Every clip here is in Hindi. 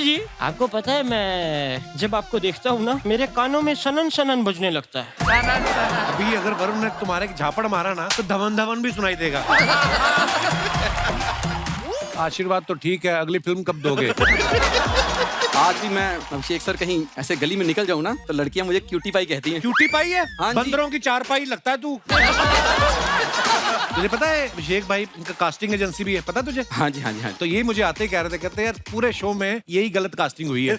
जी, आपको पता है मैं जब आपको देखता हूँ ना, मेरे कानों में सनन सनन बजने लगता है। अभी अगर वरुण ने तुम्हारे झापड़ मारा ना तो धवन धवन भी सुनाई देगा। आशीर्वाद तो ठीक है, अगली फिल्म कब दोगे? आज भी मैं अभिषेक सर कहीं ऐसे गली में निकल जाऊँ ना तो लड़कियां मुझे क्यूटी पाई कहती हैं। क्यूटी पाई है? हाँ जी। बंदरों की चार पाई लगता है तू। तुझे पता है अभिषेक भाई इनका कास्टिंग एजेंसी भी है, पता तुझे? हाँ जी हाँ जी हाँ जी। तो ये मुझे आते ही कह रहे थे, कहते हैं यार पूरे शो में यही गलत कास्टिंग हुई है।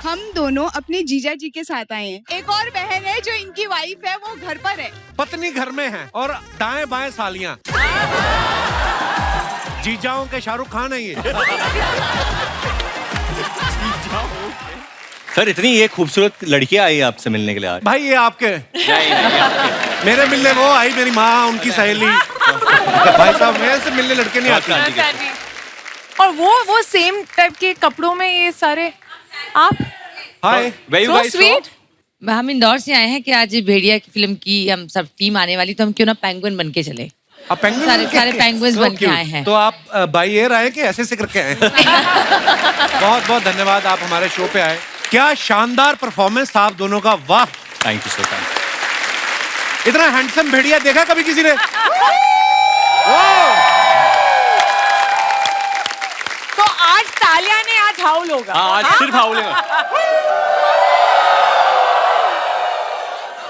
हम दोनों अपने जीजा जी के साथ आए हैं। एक और बहन है जो इनकी वाइफ है, वो घर पर है। पत्नी घर में है और दाएं बाएं सालियां। जीजाओं के शाहरुख खान है ये। सर इतनी ये खूबसूरत लड़कियां आई आपसे मिलने के लिए आज। भाई ये आपके नहीं, मेरे मिलने वो आई, मेरी माँ, उनकी सहेली। भाई साहब मेरे से मिलने लड़के नहीं आते। और वो सेम टाइप के कपड़ों में ये सारे आप। हाय So sweet. हम इंदौर से आए हैं कि आज भेड़िया की फिल्म की हम सब टीम आने वाली, तो हम क्यों ना पेंगुइन बन के चले। आप पेंगुइन सारे पेंगुइन्स बन के आए हैं। तो आप बाई एयर आए कि ऐसे से करके आए? बहुत बहुत धन्यवाद, आप हमारे शो पे आए। क्या शानदार परफॉर्मेंस था आप दोनों का, वाह। थैंक यू सर, थैंक इतना हैंडसम भेड़िया देखा कभी किसी ने? तो आज तालिया ने आज हाउल होगा। आज सिर्फ हाउलेगा।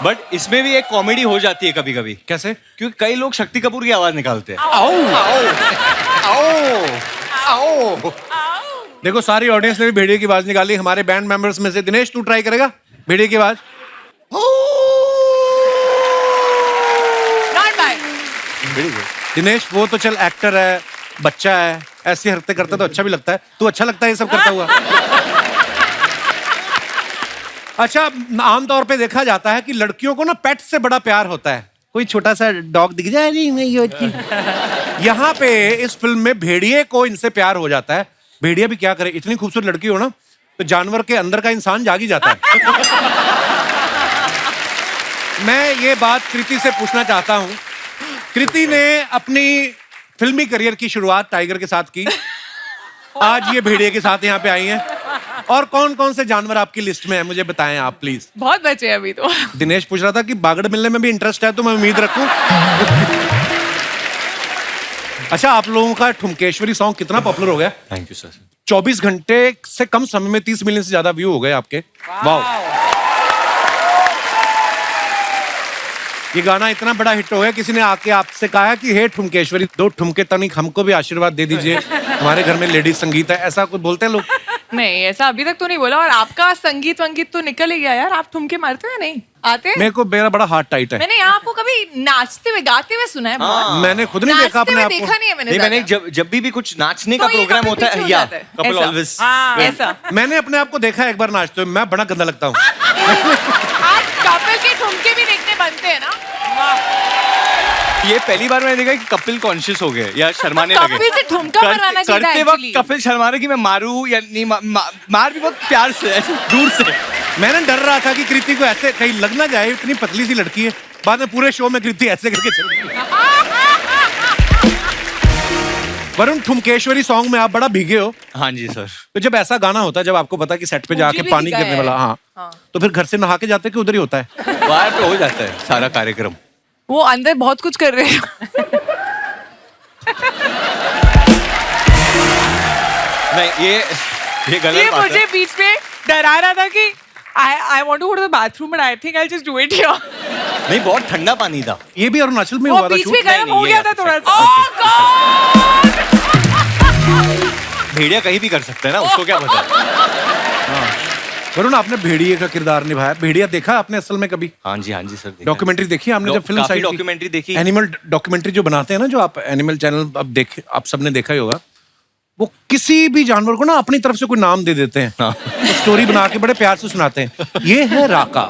बट इसमें भी एक कॉमेडी हो जाती है कभी कभी। कैसे? क्योंकि कई लोग शक्ति कपूर की आवाज निकालते हैं। आओ। देखो सारी ऑडियंस ने भी भेड़िए की आवाज निकाली। हमारे बैंड मेंबर्स में से दिनेश, तू ट्राई करेगा भेड़िए की आवाज? Not bad. दिनेश वो तो चल एक्टर है, बच्चा है, ऐसी हरकतें करता तो अच्छा भी लगता है। तू अच्छा लगता है ये सब करता हुआ? अच्छा, आमतौर पे देखा जाता है कि लड़कियों को ना पेट से बड़ा प्यार होता है। कोई छोटा सा डॉग दिख जाए, नहीं होती। यहाँ पे इस फिल्म में भेड़िए को इनसे प्यार हो जाता है। भेड़िया भी क्या करे, इतनी खूबसूरत लड़की हो ना तो जानवर के अंदर का इंसान जाग ही जाता है। मैं ये बात कृति से पूछना चाहता हूँ। कृति ने अपनी फिल्मी करियर की शुरुआत टाइगर के साथ की, आज ये भेड़िए के साथ यहाँ पे आई हैं। और कौन कौन से जानवर आपकी लिस्ट में है मुझे बताएं आप प्लीज। बहुत बचे हैं अभी तो। दिनेश पूछ रहा था कि बागड़ मिलने में भी इंटरेस्ट है, तो मैं उम्मीद रखूं। अच्छा, आप लोगों का ठुमकेश्वरी सॉन्ग कितना पॉपुलर हो गया? Thank you sir. 24 घंटे से कम समय में 30 मिलियन से ज्यादा व्यू हो गए आपके। वाह। ये गाना इतना बड़ा हिट हो गया, किसी ने आके आपसे कहा है कि हे ठुमकेश्वरी, 2 ठुमके तनिक हमको भी आशीर्वाद दे दीजिए, हमारे घर में लेडीज संगीत है, ऐसा कुछ बोलते हैं लोग? नहीं, ऐसा अभी तक तो नहीं बोला। और आपका संगीत वंगीत तो निकल ही गया यार। आप ठुमके मारते हैं नहीं आते? मेरे को मेरा बड़ा हार्ट टाइट है। मैंने आपको कभी नाचते हुए गाते हुए सुना है? बहुत। मैंने खुद नहीं देखा अपने आप को। देखा नहीं है नहीं, मैंने जब भी कुछ नाचने का तो ये प्रोग्राम कपल होता पीछे है हो या जाता है। कपल ऐसा। ऑलवेज ऐसा। मैंने अपने आप को देखा है एक बार नाचते हुए, मैं बड़ा गंदा लगता हूँ। आज कपिल के ठुमके भी देखने बनते हैं ना। ये पहली बार मैंने देखा कि कपिल कॉन्शियस हो गए या शर्माने लगे। कपिल से ठुमका मरवाना चाहिए था करते वक्त actually। कपिल शर्मा रहे कि मैं मारूं या नहीं। मार भी बहुत प्यार से, ऐसे दूर से। मैंने डर रहा था कि कृति को ऐसे कहीं लग ना जाए, इतनी पतली सी लड़की है। बाद में पूरे शो में कृति ऐसे करके चल रही है। वरुण, ठुमकेश्वरी सॉन्ग में आप बड़ा भीगे हो। हाँ जी सर। तो जब ऐसा गाना होता है, जब आपको पता है कि सेट पे जाके भी पानी भीगा गिरने है। वाला, हाँ, तो फिर घर से नहा के जाते कि उधर ही होता है? बाहर पे हो जाता है सारा कार्यक्रम। वो अंदर बहुत कुछ कर रहे हैं। नहीं, ये गलत ये बात मुझे है। बीच में डरा रहा था कि I want to go to the bathroom, but I think I'll just do it here. नहीं, बहुत ठंडा पानी था। ये भी अरुणाचल में वो हुआ था बीच शूट। में गर्म नहीं, हो ये गया था आपके थोड़ा साथ। सा। भेड़िया कहीं भी कर सकते हैं ना, उसको क्या पता। वरुण, आपने भेड़िए का किरदार निभाया। भेड़िया देखा आपने असल में कभी? हाँ जी देखा। डॉक्यूमेंट्री देखी आपने जब फिल्म काफी साइड डॉक्यूमेंट्री देखी। एनिमल डॉक्यूमेंट्री जो बनाते हैं ना, जो आप एनिमल चैनल अब आप सबने देखा ही होगा, वो किसी भी जानवर को ना अपनी तरफ से कोई नाम दे देते हैं। हाँ। तो स्टोरी बना के बड़े प्यार से सुनाते हैं। ये है राका।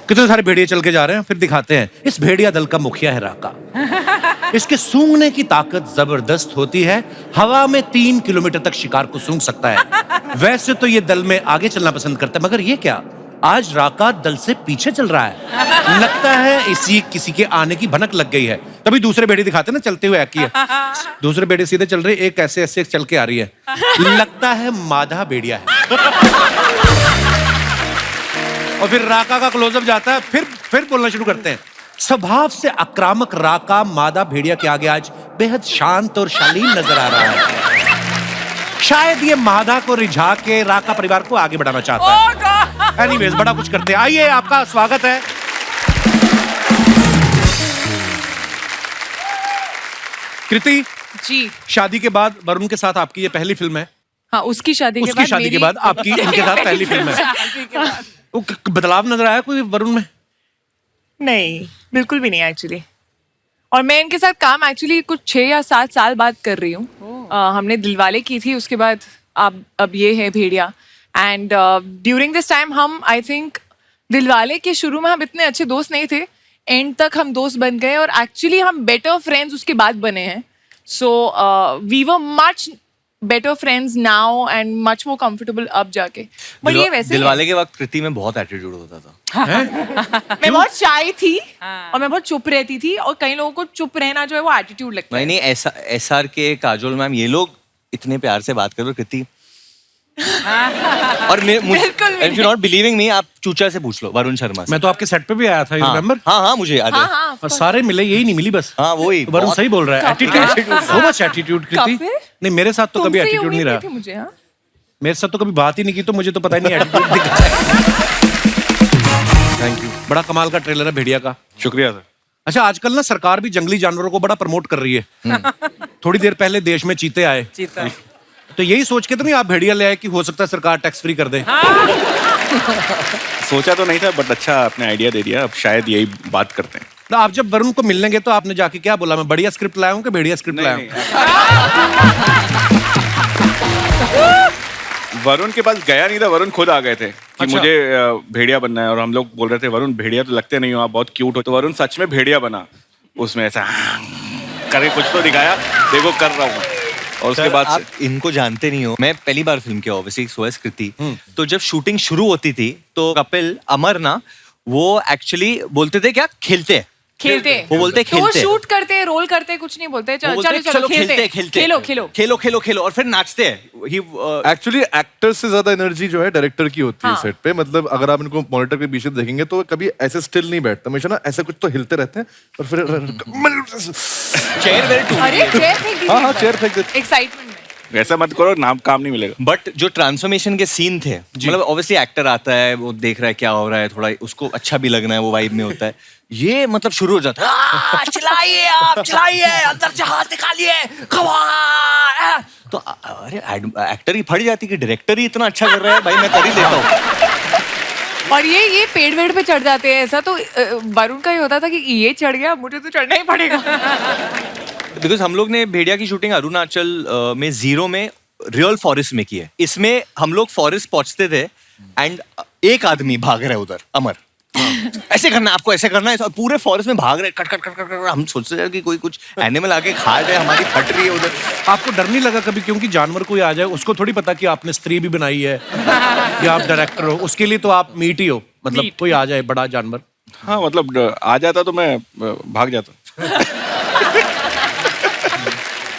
कितने सारे भेड़िए चल के जा रहे हैं, फिर दिखाते हैं इस भेड़िया दल का मुखिया है राका। इसके सूंघने की ताकत जबरदस्त होती है, हवा में 3 किलोमीटर तक शिकार को सूंघ सकता है। वैसे तो ये दल में आगे चलना पसंद करता है, मगर ये क्या, आज राका दल से पीछे चल रहा है। लगता है इसी किसी के आने की भनक लग गई है। तभी दूसरे बेड़ी दिखाते ना चलते हुए की है। दूसरे बेड़ी सीधे चल रही, एक ऐसे ऐसे चल के आ रही है, लगता है माधा बेड़िया है। और फिर राका का क्लोजअप जाता है, फिर बोलना शुरू करते हैं। स्वभाव से आक्रामक राका मादा भेड़िया के आगे आज बेहद शांत और शालीन नजर आ रहा है। शायद ये मादा को रिझा के राका परिवार को आगे बढ़ाना चाहता है। एनीवेज, बड़ा कुछ करते हैं। आइए, आपका स्वागत है। कृति जी शादी के बाद वरुण के साथ आपकी ये पहली फिल्म है। हाँ, उसकी शादी के उसकी बाद शादी के बाद आपकी इनके साथ पहली फिल्म है। वो बदलाव नजर आया कोई वरुण में? नहीं, बिल्कुल भी नहीं एक्चुअली। और मैं इनके साथ काम एक्चुअली कुछ 6 या 7 साल बाद कर रही हूँ। हमने दिलवाले की थी, उसके बाद अब ये है भेड़िया। एंड ड्यूरिंग दिस टाइम हम आई थिंक दिलवाले के शुरू में हम इतने अच्छे दोस्त नहीं थे, एंड तक हम दोस्त बन गए और एक्चुअली हम बेटर फ्रेंड्स उसके बाद बने हैं। So we were much better friends now and much more comfortable अब जाके। बट ये वैसे दिलवाले के वक्त कृति में बहुत एटीट्यूड होता था। मैं बहुत शाय थी और मैं बहुत चुप रहती थी, और कई लोगों को चुप रहना जो है वो एटीट्यूड लगता है। नहीं, SR के काजोल मैम ये लोग इतने प्यार से बात कर रहे हो कृति। और if you're not believing me, आप चूचा से पूछ लो, वरुण शर्मा से। मैं तो आपके सेट पे भी आया था, रिमेंबर? हाँ, मुझे याद है। और सारे मिले, यही नहीं मिली बस। हाँ, वही वरुण सही बोल रहा है। एटीट्यूड, सो मच एटीट्यूड कृति। नहीं, मेरे साथ तो कभी एटीट्यूड नहीं रहा। मुझे मेरे साथ तो कभी बात ही नहीं की, तो मुझे तो पता ही नहीं एटीट्यूड दिखा है। Thank you. बड़ा कमाल का ट्रेलर है भेड़िया का। शुक्रिया सर। अच्छा, आजकल ना सरकार भी जंगली जानवरों को बड़ा प्रमोट कर रही है। थोड़ी देर पहले देश में चीते आए, तो यही सोच के तो नहीं आप भेड़िया ले आए कि हो सकता है सरकार टैक्स फ्री कर दे? सोचा तो नहीं था, बट अच्छा आपने आइडिया दे दिया। अब शायद यही बात करते हैं। तो आप जब वरुण को मिलने गए तो आपने जाके क्या बोला? मैं बढ़िया स्क्रिप्ट लाया हूँ कि भेड़िया स्क्रिप्ट लाया हूँ? वरुण के पास गया नहीं था, वरुण खुद आ गए थे कि अच्छा। मुझे भेड़िया बनना है। और हम लोग बोल रहे थे वरुण भेड़िया तो लगते नहीं हो, आप बहुत क्यूट हो। तो वरुण सच में भेड़िया बना, उसमें ऐसा करे कुछ तो दिखाया, देखो कर रहा हूँ। और उसके बाद आप इनको जानते नहीं हो, मैं पहली बार फिल्म किया ऑब्वियसली, सोएस कृति। तो जब शूटिंग शुरू होती थी तो कपिल अमर ना, वो एक्चुअली बोलते थे क्या, खेलते वो बोलते तो वो खेलते, शूट करते, रोल करते, कुछ नहीं बोलते, वो चलो बोलते, चलो खेलते, खेलो और फिर नाचते हैं। एक्चुअली एक्टर से ज्यादा एनर्जी जो है डायरेक्टर की होती है सेट पे। मतलब अगर आप इनको मॉनिटर के पीछे देखेंगे तो कभी ऐसे स्टिल नहीं बैठते, हमेशा ना ऐसे कुछ तो हिलते रहते हैं और फिर चेयर वेरी टू। अरे चेयर फेंक दी, हाँ चेयर फेंक देते। एक्साइटमेंट में। ऐसा मत करो, नाम काम नहीं मिलेगा। बट जो ट्रांसफॉर्मेशन के सीन थे, मतलब ऑब्वियसली एक्टर आता है, वो देख रहा है क्या हो रहा है, थोड़ा उसको अच्छा भी लगना है, वो वाइब में होता है। ये मतलब शुरू हो जाता है, चलाइए आप, चलाइए, अंदर से हाथ निकालिए, तो अरे एक्टर ही फट जाती कि डायरेक्टर ही इतना अच्छा कर रहा है, भाई मैं कर ही देता हूँ। और ये पेड़ वेड़ पे चढ़ जाते हैं, ऐसा तो वरुण का ही होता था कि ये चढ़ गया, मुझे तो चढ़ना ही पड़ेगा। बिकॉज हम लोग ने भेड़िया की शूटिंग अरुणाचल में जीरो में रियल फॉरेस्ट में की है। इसमें हम लोग फॉरेस्ट पहुंचते थे एंड एक आदमी भाग रहा है उधर, अमर, ऐसे करना है आपको, ऐसे करना है, पूरे फॉरेस्ट में भाग रहे, cut cut cut cut cut. हम सोचते थे कि कोई कुछ एनिमल आके खा जाए, हमारी फट रही है उधर। आपको डर नहीं लगा कभी? क्योंकि जानवर कोई आ जाए, उसको थोड़ी पता कि आपने स्त्री भी बनाई है या आप डायरेक्टर हो, उसके लिए तो आप मीट ही हो। मतलब कोई आ जाए बड़ा जानवर। हाँ, मतलब आ जाता तो मैं भाग जाता।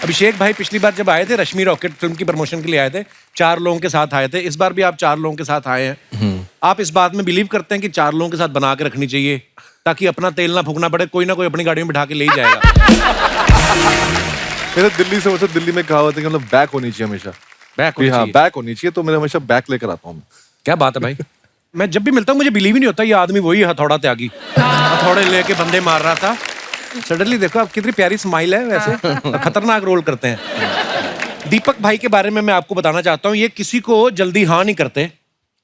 अभिषेक भाई पिछली बार जब आए थे रश्मि रॉकेट फिल्म की प्रमोशन के लिए आए थे, 4 लोगों के साथ आए थे। इस बार भी आप 4 लोगों के साथ आए हैं। आप इस बात में बिलीव करते हैं कि 4 लोगों के साथ बना के रखनी चाहिए ताकि अपना तेल ना फूकना पड़े, कोई ना कोई अपनी गाड़ी में बिठा के ले ही जाएगा? मेरे दिल्ली से मतलब दिल्ली में कहावत है कि मतलब बैक होनी चाहिए हमेशा। बैक होनी चाहिए। बैक होनी चाहिए, तो मैं हमेशा बैक लेकर आता हूँ। क्या बात है भाई। मैं जब भी मिलता हूँ मुझे बिलीव ही नहीं होता ये आदमी वही हथौड़ा त्यागी, हथौड़े लेके बंदे मार रहा था। सडनली देखो आप कितनी प्यारी स्माइल है, वैसे खतरनाक रोल करते हैं। दीपक भाई के बारे में मैं आपको बताना चाहता हूँ, ये किसी को जल्दी हाँ नहीं करते।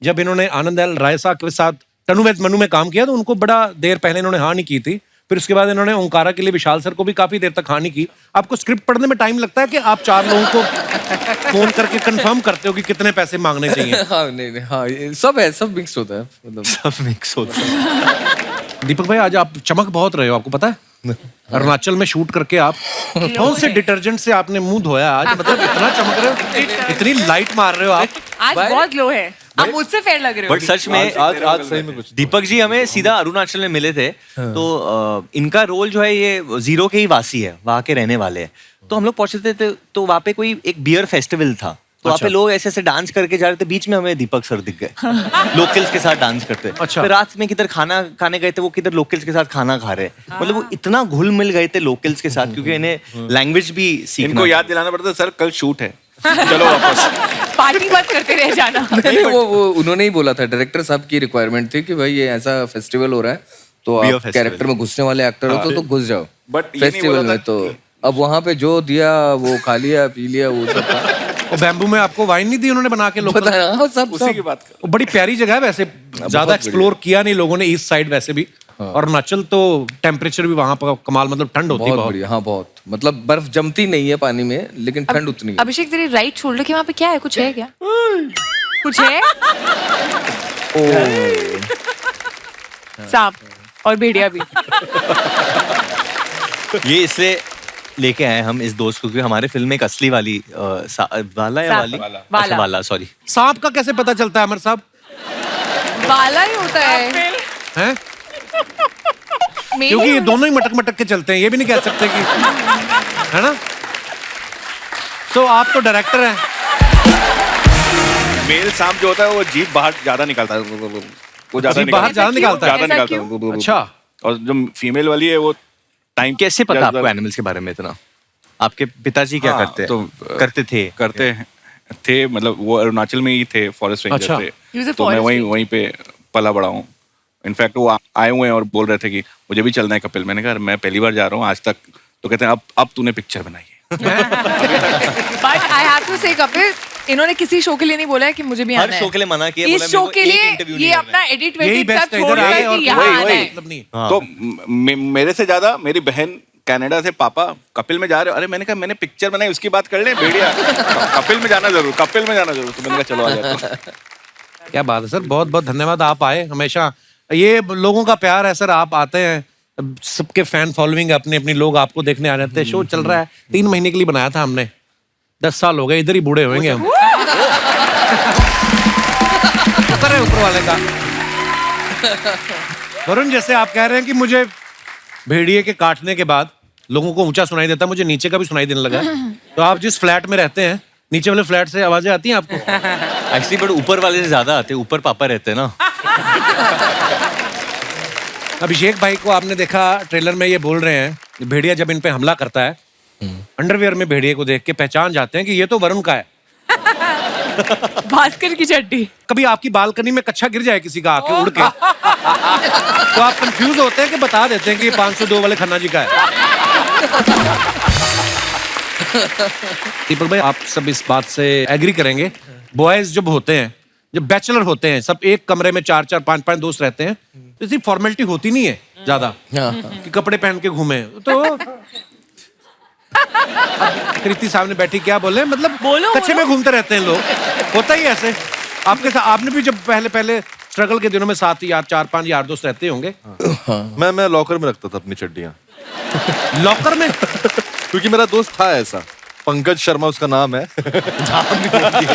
जब इन्होंने आनंद एल राय साहब के साथ तनु वेद मनु में काम किया तो उनको बड़ा देर पहले इन्होंने हाँ नहीं की थी। फिर उसके बाद इन्होंने ओंकारा के लिए विशाल सर को भी काफी देर तक हाँ नहीं की। आपको स्क्रिप्ट पढ़ने में टाइम लगता है कि आप 4 लोगों को फोन करके कंफर्म करते हो कि कितने पैसे मांगने चाहिए? हाँ नहीं हाँ, ये सब है, सब मिक्स होता है, मतलब सब मिक्स होता है। दीपक भाई आज आप चमक बहुत रहे हो, आपको पता है? अरुणाचल में शूट करके आप कौन से डिटर्जेंट से आपने मुंह धोया आज? मतलब इतना चमक रहे हो, इतनी लाइट मार रहे हो आप। आज बहुत ग्लो है। आप मुझसे फेयर लग रहे हो बट सच में आज सही में कुछ दीपक जी हमें सीधा अरुणाचल में मिले थे, तो इनका रोल जो है ये जीरो के ही वासी है, वहाँ के रहने वाले हैं। तो हम लोग पहुंचे थे तो वहाँ पे कोई एक बियर फेस्टिवल था, तो वहाँ पे लोग ऐसे ऐसे डांस करके जा रहे थे, बीच में हमें दीपक सर दिख गए लोकल्स के साथ डांस करते। अच्छा। फिर रात में किधर खाना खाने गए थे, वो किधर लोकल्स के साथ खाना खा रहे, मतलब वो इतना घुल मिल गए थे लोकल्स के साथ, क्योंकि इन्हें लैंग्वेज भी सीखना इनको याद दिलाना पड़ता है, सर कल शूट है, चलो वापस। पार्टी मत करते रह जाना। नहीं वो उन्होंने ही बोला था, डायरेक्टर साहब की रिक्वायरमेंट थी कि भाई ये ऐसा फेस्टिवल हो रहा है तो Beer आप festival। कैरेक्टर में घुसने वाले एक्टर हो तो घुस जाओ But ये नहीं फेस्टिवल बोला में। था तो अब वहाँ पे जो दिया वो खा लिया पी लिया वो सब था। और बैम्बू में आपको वाइन नहीं दी उन्होंने बना के लोग? पता है, हाँ, सब उसी की सब बात कर। वो बड़ी प्यारी जगह है वैसे, ज्यादा एक्सप्लोर किया नहीं लोगों ने ईस्ट साइड वैसे भी। और अरुणाचल तो टेम्परेचर भी वहां पर कमाल, मतलब ठंड होती है बहुत बहुत। बढ़िया। हाँ बहुत, मतलब बर्फ जमती नहीं है पानी में लेकिन ठंड उतनी है। अभिषेक तेरे राइट शोल्डर के वहाँ पे क्या है, कुछ है क्या? कुछ है? सांप और भेड़िया भी। ये इसलिए लेके आए हम इस दोस्त को, क्योंकि हमारे फिल्म में एक असली वाली वाला या सांप। वाली वाला। अच्छा, वाला सॉरी सांप का कैसे पता चलता है अमर साहब? वाला ही होता है। हैं? मेल क्योंकि ये ही दोनों ही मटक मटक के चलते हैं, ये भी नहीं कह सकते कि, है ना? तो आप तो डायरेक्टर हैं। मेल सांप जो होता है वो जीभ बाहर ज्यादा निकालता है, वो ज्यादा जीभ बाहर ज्यादा निकालता है? ज्यादा ऐसा निकालता है। अच्छा। और जो फीमेल वाली है वो टाइम कैसे पता आपको एनिमल्स के बारे में इतना? आपके पिताजी क्या हाँ, करते तो, करते थे? थे मतलब वो अरुणाचल में ही थे, फॉरेस्ट रेंजर अच्छा। थे। He was a तो मैं forest वहीं पे पला बड़ा हूँ। इनफैक्ट वो आए हुए हैं और बोल रहे थे कि मुझे भी चलना है कपिल। मैंने कहा मैं पहली बार जा रहा हूँ आज तक, तो कहते हैं अब तूने पिक्चर बनाई है। बट आई हैव टू से कपिल, इन्होंने किसी शो के लिए नहीं बोला है कि मुझे भी हर आना है। शो के लिए मना किया, इस बोला शो मेरे को के एक लिए interview ये नहीं अपना एडिट यही वेडिट सब बेस्ट है, छोड़ इधर रहा आए है और कि यहाँ वही, आना वही। है। मतलब नहीं। हाँ। तो मेरे से ज्यादा मेरी बहन कनाडा से, पापा कपिल में जा रहे हो? अरे मैंने कहा मैंने पिक्चर बनाई, उसकी बात कर ले भेड़िया। कपिल में जाना जरूर, कपिल में जाना जरूर। तो मैंने कहा चलो आ जाते। क्या बात है सर, बहुत बहुत धन्यवाद, आप आए। हमेशा ये लोगों का प्यार है सर, आप आते हैं, सबके फैन फॉलोइंग है, अपने अपने लोग आपको देखने आ जाते हैं। शो चल रहा है, 3 महीने के लिए बनाया था हमने, 10 साल हो गए, इधर ही बूढ़े होंगे हम। शुक्र है ऊपर वाले का। वरुण, जैसे आप कह रहे हैं कि मुझे भेड़िए के काटने के बाद लोगों को ऊंचा सुनाई देता, मुझे नीचे का भी सुनाई देने लगा। तो आप जिस फ्लैट में रहते हैं, नीचे वाले फ्लैट से आवाजें आती हैं आपको? एक्चुअली बट ऊपर वाले से ज्यादा आते, ऊपर पापा रहते हैं ना। अभिषेक भाई को आपने देखा ट्रेलर में, ये बोल रहे हैं भेड़िया जब इन पे हमला करता है, अंडरवियर में भेड़िए को देख के पहचान जाते हैं कि ये तो वरुण का है। भास्कर की चड्डी। कभी आपकी बालकनी में कच्छा गिर जाए किसी का आके उड़ के, तो आप कंफ्यूज होते हैं कि बता देते हैं कि ये 502 वाले खन्ना जी का है। दीपक भाई, आप सब इस बात से एग्री करेंगे, बॉयज जब होते हैं, जब बैचलर होते हैं, सब एक कमरे में 4-4, 5-5 दोस्त रहते हैं, तो इसी फॉर्मेलिटी होती नहीं है ज्यादा कि कपड़े पहन के घूमे। तो कृति सामने बैठी क्या बोले, मतलब कच्छे में घूमते रहते हैं लोग, होता ही ऐसे। आपके साथ आपने भी जब पहले स्ट्रगल के दिनों में साथ ही 4-5 यार दोस्त रहते होंगे। मैं लॉकर में रखता था अपनी चड्डियां। लॉकर में? क्योंकि मेरा दोस्त था ऐसा, पंकज शर्मा उसका नाम है।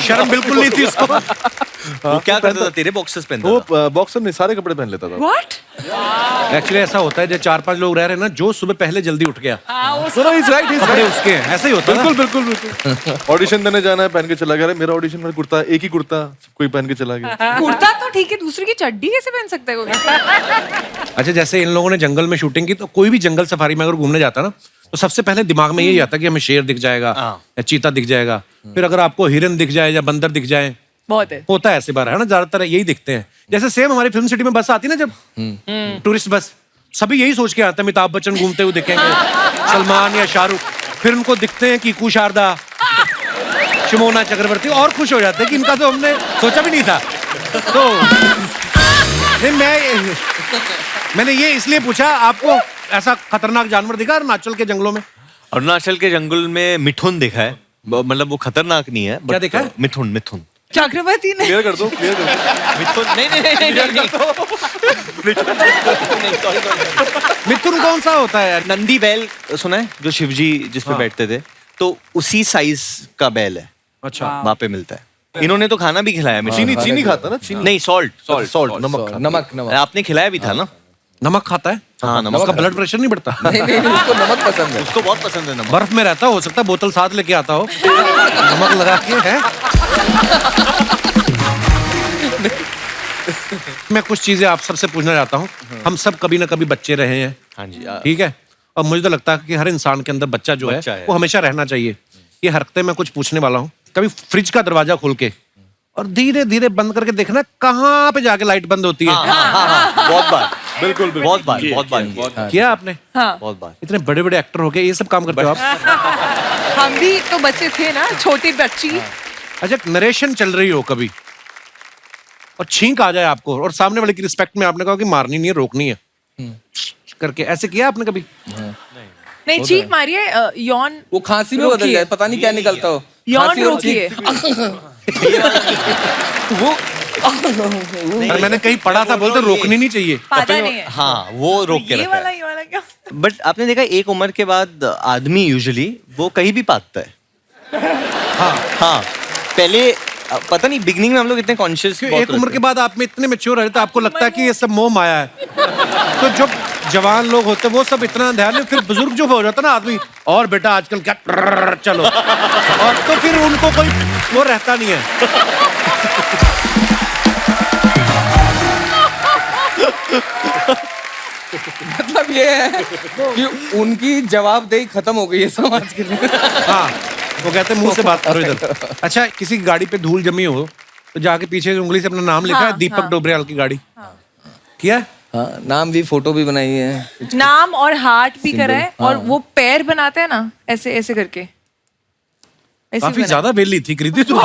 शर्म बिल्कुल नहीं थी उसको। वो क्या करता था, तेरे बॉक्सेस पहनता था? वो बॉक्सर नहीं, सारे कपड़े पहन लेता था। What? एक्चुअली ऐसा होता है, जब 4-5 लोग रह रहे हैं ना, जो सुबह पहले जल्दी उठ गया, राइट, कपड़े उसके हैं, ऐसे ही होता है ना। बिल्कुल बिल्कुल। ऑडिशन देने जाना है, पहन के चला गया। अरे मेरा ऑडिशन में कुर्ता, एक ही कुर्ता, कोई पहन के चला गया। कुर्ता तो ठीक है, दूसरे की चड्डी कैसे पहन सकता है कोई? अच्छा, जैसे इन लोगों ने जंगल में शूटिंग की, तो कोई भी जंगल सफारी में अगर घूमने जाता ना, तो सबसे पहले दिमाग में यही आता कि हमें शेर दिख जाएगा या चीता दिख जाएगा, फिर अगर आपको हिरन दिख जाए या बंदर दिख जाए, बहुत है। होता है ऐसे बार, है ना, ज्यादातर यही दिखते हैं। जैसे सेम हमारी फिल्म सिटी में बस आती है ना, जब टूरिस्ट बस, सभी यही सोच के आते हैं अमिताभ बच्चन घूमते हुए दिखेंगे, सलमान या शाहरुख, फिर उनको दिखते हैं कीकू शारदा, शिमोना चक्रवर्ती, और खुश हो जाते हैं कि इनका तो हमने सोचा भी नहीं था। तो नहीं, मैंने ये इसलिए पूछा, आपको ऐसा खतरनाक जानवर दिखा अरुणाचल के जंगलों में? अरुणाचल के जंगल में मिठुन दिखा है, मतलब वो खतरनाक नहीं है। क्या दिखा है? मिठुन। चक्रवर्ती ने क्लियर कर दो। मिथुन नहीं। मिथुन कौन सा होता है यार? नंदी बैल सुना है, जो शिवजी जिस पे बैठते थे, तो उसी साइज का बैल है, अच्छा, वहां पे मिलता है। इन्होंने तो खाना भी खिलाया मुझे। चीनी चीनी खाता ना, चीनी नहीं, सॉल्ट सॉल्ट सॉल्ट नमक नमक नमक आपने खिलाया भी था ना। नमक खाता है? हाँ, नमक उसका ब्लड प्रेशर नहीं बढ़ता? नहीं नहीं नहीं, उसको नमक पसंद है। उसको बहुत पसंद है नमक। बर्फ में रहता हो सकता है बोतल साथ लेके आता हो, नमक लगा के है। मैं कुछ चीजें आप सबसे पूछना चाहता हूँ। हम सब कभी ना कभी बच्चे रहे हैं, हाँ जी। ठीक है, और मुझे तो लगता है कि हर इंसान के अंदर बच्चा जो बच्चा है है। वो हमेशा रहना चाहिए। ये हरकते मैं कुछ पूछने वाला हूँ। कभी फ्रिज का दरवाजा खोल के और धीरे धीरे बंद करके देखना कहाँ पे जाके लाइट बंद होती है। हाँ, बहुत बार, बिल्कुल बहुत बार किया आपने? हाँ। बहुत बार। इतने बड़े बड़े एक्टर हो गए, ये सब काम करते हो आप? हम भी तो बच्चे थे ना, छोटी बच्ची। अच्छा, नरेशन चल रही हो कभी और छींक आ जाए आपको और सामने वाले की रिस्पेक्ट में आपने कहा कि मारनी नहीं है, रोकनी है करके, ऐसे किया आपने कभी? नहीं, चीख मारिए, यौन वो खांसी में बदल जाए, पता नहीं क्या निकलता हो। यौन खांसी और रोकिए। वो और मैंने कहीं पढ़ा था बोलते रोकनी नहीं चाहिए। पता नहीं है। हाँ, वो रोक के ये रखा वाला है। ये वाला क्या? बट आपने देखा एक उम्र के बाद आदमी यूजुअली वो कहीं भी पाता है। हाँ, पहले पता नहीं, बिगनिंग में हम लोग इतने कॉन्शियस। एक उम्र के बाद आप में इतने मैच्योर रहते, आपको लगता है कि ये सब मोह माया है। तो जो जवान लोग होते हैं वो सब इतना ध्यान नहीं, फिर बुजुर्ग जो हो जाता है ना आदमी, और बेटा आजकल क्या चलो, और तो फिर उनको कोई वो रहता नहीं है। मतलब ये है कि उनकी जवाबदेही खत्म हो गई है समाज के लिए। हाँ, वो कहते हैं मुंह से बात करो इधर। अच्छा, किसी गाड़ी पे धूल जमी हो तो जाके पीछे से उंगली से अपना नाम लिखा है, दीपक डोबरियाल की गाड़ी किया? हाँ, नाम भी, फोटो भी बनाई है, नाम और हार्ट भी करा है, और वो पैर बनाते हैं ना ऐसे ऐसे करके, ऐसे काफी बना- ज्यादा बेली थी कृति तू।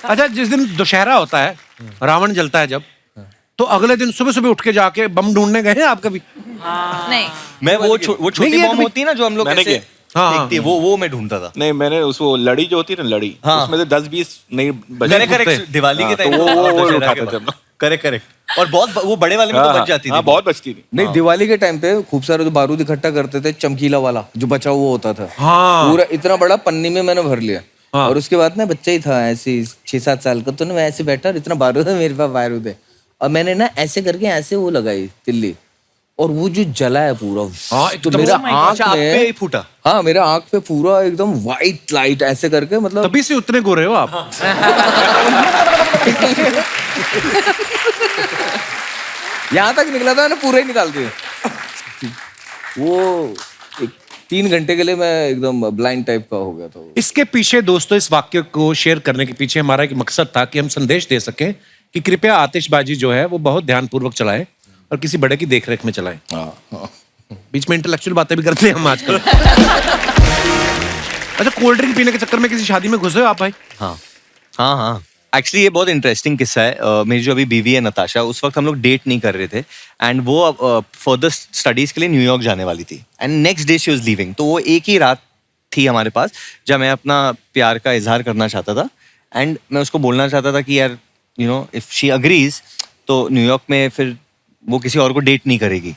अच्छा, जिस दिन दशहरा होता है, रावण जलता है जब, तो अगले दिन सुबह सुबह उठ के जाके बम ढूंढने गए हैं आप कभी? नहीं, मैं वो छोटी नहीं, ये बॉम्ब तो होती है ना जो हम लोग मैंने ऐसे किया। हाँ, फेंकती है, वो मैं ढूंढता था। नहीं, मैंने उसको लड़ी जो होती है ना, लड़ी, हाँ। उसमें से 10-20 नहीं बजे। करेक्ट, दिवाली के तो टाइम वो उठाते थे हम लोग। करेक्ट। और बहुत वो बड़े वाले में तो बच जाती थी। हाँ, बहुत बचती थी। नहीं, दिवाली के टाइम पे खूब सारे जो बारूद इकट्ठा करते थे, चमकीला वाला जो बचा हुआ होता था, हाँ। पूरा इतना बड़ा पन्नी में मैंने भर लिया। हाँ। और उसके बाद ना बच्चा ही था ऐसे 6-7 साल का, तो ना मैं ऐसे बैठा और इतना बारूद है मेरे पास, बारूद है, और मैंने ना ऐसे करके ऐसे वो लगाई तिल्ली, और वो जो जला है पूरा, हाँ, तो एकदम- मेरा आँख अच्छा, आप पे में, फूटा? हाँ, मेरे आँख पे पूरा एकदम व्हाइट लाइट ऐसे करके, मतलब तभी से उतने गोरे हो आप। यहाँ तक निकला था ना, पूरा ही निकाल दिया। वो 3 घंटे के लिए मैं एकदम ब्लाइंड टाइप का हो गया था। इसके पीछे दोस्तों, इस वाक्य को शेयर करने के पीछे हमारा एक मकसद था कि हम संदेश दे सकें कि कृपया आतिशबाजी जो है वो बहुत ध्यानपूर्वक चलाएं और किसी बड़े की देखरेख में चलाएं। बीच में इंटेलेक्चुअल बातें भी करते हैं हम आजकल। अच्छा, कोल्ड ड्रिंक पीने के चक्कर में किसी शादी में घुसे हो आप भाई? हाँ। एक्चुअली ये बहुत इंटरेस्टिंग किस्सा है। मेरी जो अभी बीवी है नताशा, उस वक्त हम लोग डेट नहीं कर रहे थे, एंड वो फर्दर स्टडीज के लिए न्यूयॉर्क जाने वाली थी, and next day she was leaving. तो वो एक ही रात थी हमारे पास जब मैं अपना प्यार का इजहार करना चाहता था, एंड मैं उसको बोलना चाहता था कि यार इफ शी अग्रीज तो न्यूयॉर्क में फिर वो किसी और को डेट नहीं करेगी।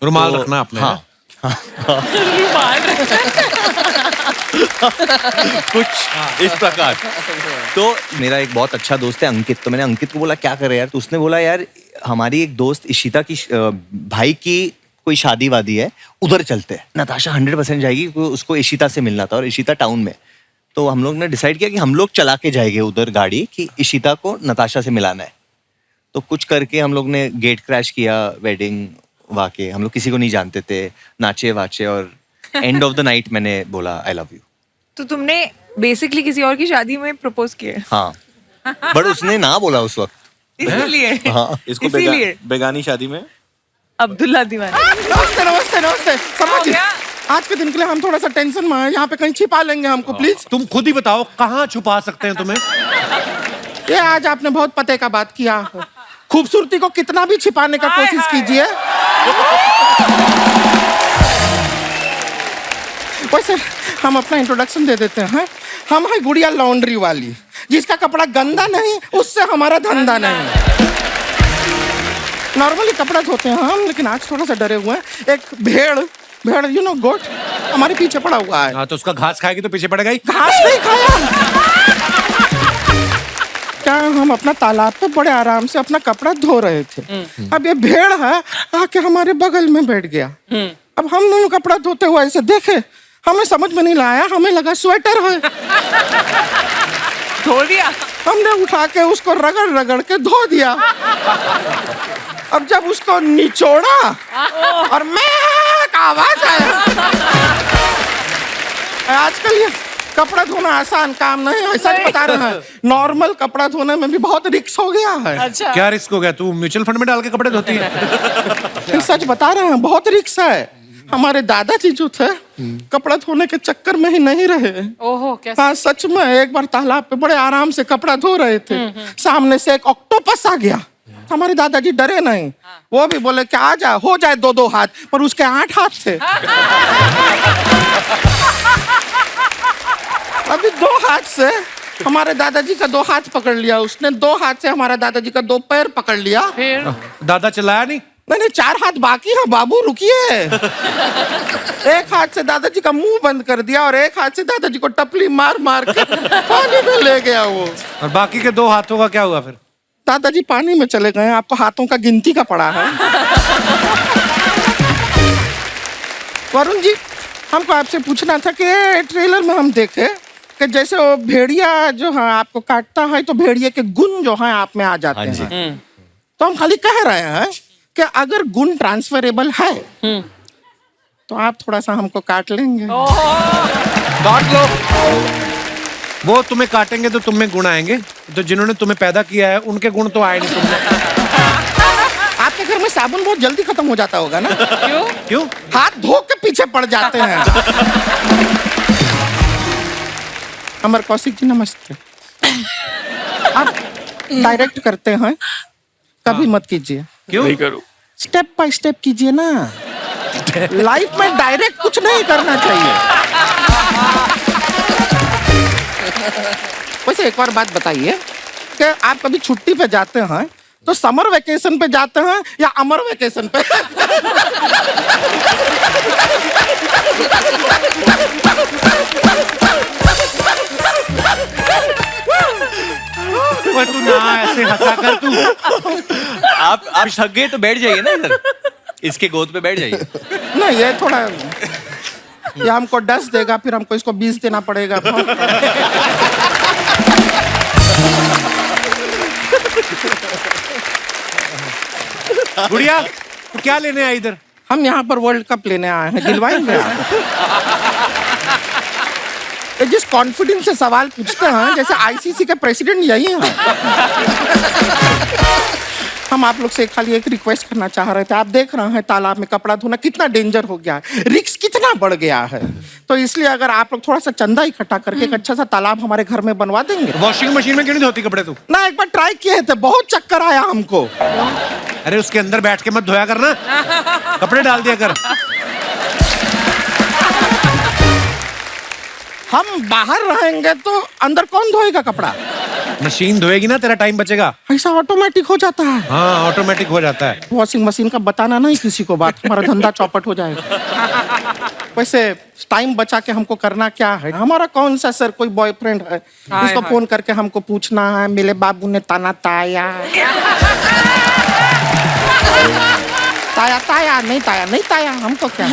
रुमाल तो- रखना आपने। हाँ। कुछ इस प्रकार। तो मेरा एक बहुत अच्छा दोस्त है अंकित, तो मैंने अंकित को बोला क्या करे यार, तो उसने बोला यार हमारी एक दोस्त इशिता की भाई की कोई शादी वादी है, उधर चलते हैं। नताशा 100% जाएगी, उसको इशिता से मिलना था और इशिता टाउन में। तो हम लोग ने डिसाइड किया कि हम लोग चला के जाएंगे उधर गाड़ी, कि इशिता को नताशा से मिलाना है। तो कुछ करके हम लोग ने गेट क्रैश किया, वेडिंग वाके, हम लोग किसी को नहीं जानते थे, नाचे वाचे, और एंड ऑफ द नाइट मैंने बोला आई लव यू। तो तुमने बेसिकली किसी और की शादी में प्रपोज किया? हाँ, बट उसने ना बोला उस वक्त। इसलिए हाँ, इसको इसीलिए बेगानी शादी में अब्दुल्ला दीवानी। नमस्ते नमस्ते नमस्ते समझ गया? आज के दिन के लिए हम थोड़ा सा टेंशन में हैं, यहाँ पे कहीं छिपा लेंगे हमको प्लीज। तुम खुद ही बताओ कहाँ छुपा सकते हैं तुम्हें? ये आज आपने बहुत पते का बात किया। खूबसूरती को कितना भी छिपाने का कोशिश कीजिए, वैसे हम अपना इंट्रोडक्शन दे देते हैं। हम है गुड़िया लॉन्ड्री वाली, जिसका कपड़ा गंदा नहीं, उससे हमारा धंधा नहीं। नॉर्मली कपड़ा धोते हैं हम, लेकिन आज थोड़ा सा डरे हुए हैं। एक भेड़ गोट हमारे पीछे पड़ा हुआ है। हाँ तो उसका घास खाएगी तो पीछे पड़ेगा ही। घास नहीं खाया। क्या हम अपना तालाब पे बड़े आराम से अपना कपड़ा धो रहे थे, अब ये भेड़ है आके हमारे बगल में बैठ गया। अब हम दोनों कपड़ा धोते हुए ऐसे देखे, हमें समझ में नहीं लाया, हमें लगा स्वेटर है। धो दिया। हमने उठा के उसको रगड़ रगड़ के धो दिया। अब जब उसको निचोड़ा और मैं आवाज आया। आजकल ये कपड़ा धोना आसान काम नहीं है, सच बता रहे हैं। नॉर्मल कपड़ा धोने में भी बहुत रिस्क हो गया है। अच्छा। क्या रिस्क हो गया? तू म्यूचुअल फंड में डाल के कपड़े धोती है? सच बता रहे हैं, बहुत रिस्क है। हमारे दादाजी जो थे कपड़ा धोने के चक्कर में ही नहीं रहे। ओहो, कैसे? हाँ सच में, एक बार तालाब पे बड़े आराम से कपड़ा धो रहे थे, सामने से एक ऑक्टोपस आ गया। हमारे दादाजी डरे नहीं, वो भी बोले कि आ जा, हो जाए 2-2 हाथ, पर उसके 8 हाथ थे। अभी 2 हाथ से हमारे दादाजी का 2 हाथ पकड़ लिया उसने, 2 हाथ से हमारा दादाजी का 2 पैर पकड़ लिया। फिर दादा चिल्लाया नहीं? नहीं, 4 हाथ बाकी है बाबू, रुकिए। एक हाथ से दादाजी का मुंह बंद कर दिया और एक हाथ से दादाजी को टपली मार मार के पानी में ले गया वो। और बाकी के 2 हाथों का क्या हुआ फिर? दादाजी पानी में चले गए। आपको हाथों का गिनती का पड़ा है। वरुण जी, हमको आपसे पूछना था कि ट्रेलर में हम देखे कि जैसे वो भेड़िया जो है आपको काटता है तो भेड़िए के गुण जो है आप में आ जाते हैं। तो हम खाली कह रहे हैं कि अगर गुण ट्रांसफरेबल है तो आप थोड़ा सा हमको काट लेंगे। काट लो। वो तुम्हें काटेंगे तो तुम में गुण आएंगे, तो जिन्होंने तुम्हें पैदा किया है उनके गुण तो आए नहीं तुम में। आपके घर में साबुन बहुत जल्दी खत्म हो जाता होगा ना? क्यों? क्यों? हाथ धो के पीछे पड़ जाते हैं। अमर कौशिक जी नमस्ते। आप डायरेक्ट करते हैं, कभी मत कीजिए। क्यों? नहीं करूँ। स्टेप बाय स्टेप कीजिए ना। लाइफ में डायरेक्ट कुछ नहीं करना चाहिए। वैसे एक और बात बताइए कि आप कभी छुट्टी पे जाते हैं तो समर वेकेशन पे जाते हैं या अमर वेकेशन पे? वो तू ना ऐसे हंसा कर तू। आप थक गए तो बैठ जाइए ना इधर, इसके गोद पे बैठ जाइए। नहीं, ये थोड़ा ये हमको 10 देगा, फिर हमको इसको 20 देना पड़ेगा। गुड़िया तू क्या लेने आई इधर? हम यहाँ पर वर्ल्ड कप लेने आए हैं, दिलवाएंगे आप? ये जिस कॉन्फिडेंस से सवाल पूछते हैं जैसे आईसीसी के प्रेसिडेंट यही हैं। हम आप लोग से खाली एक रिक्वेस्ट करना चाह रहे थे। आप देख रहे हैं तालाब में कपड़ा धोना कितना डेंजर हो गया है, रिस्क कितना बढ़ गया है। तो इसलिए अगर आप लोग थोड़ा सा चंदा इकट्ठा करके एक अच्छा सा तालाब हमारे घर में बनवा देंगे। वॉशिंग मशीन में क्यों नहीं धोती कपड़े तू? ना, एक बार ट्राई किए थे, बहुत चक्कर आया हमको। अरे उसके अंदर बैठ के मत धोया करना, कपड़े डाल दिया कर। हम बाहर रहेंगे तो अंदर कौन धोएगा कपड़ा? मशीन धोएगी ना, तेरा टाइम बचेगा। ऐसा ऑटोमेटिक हो जाता है। हाँ ऑटोमेटिक हो जाता है। वॉशिंग मशीन का बताना नहीं किसी को बात, हमारा धंधा चौपट हो जाएगा। वैसे टाइम बचा के हमको करना क्या है? हमारा कौन सा सर कोई बॉयफ्रेंड है जिसको फोन करके हमको पूछना है मेरे बाबू ने ताना ताया? ताया ताया नहीं, ताया नहीं ताया, हमको क्या?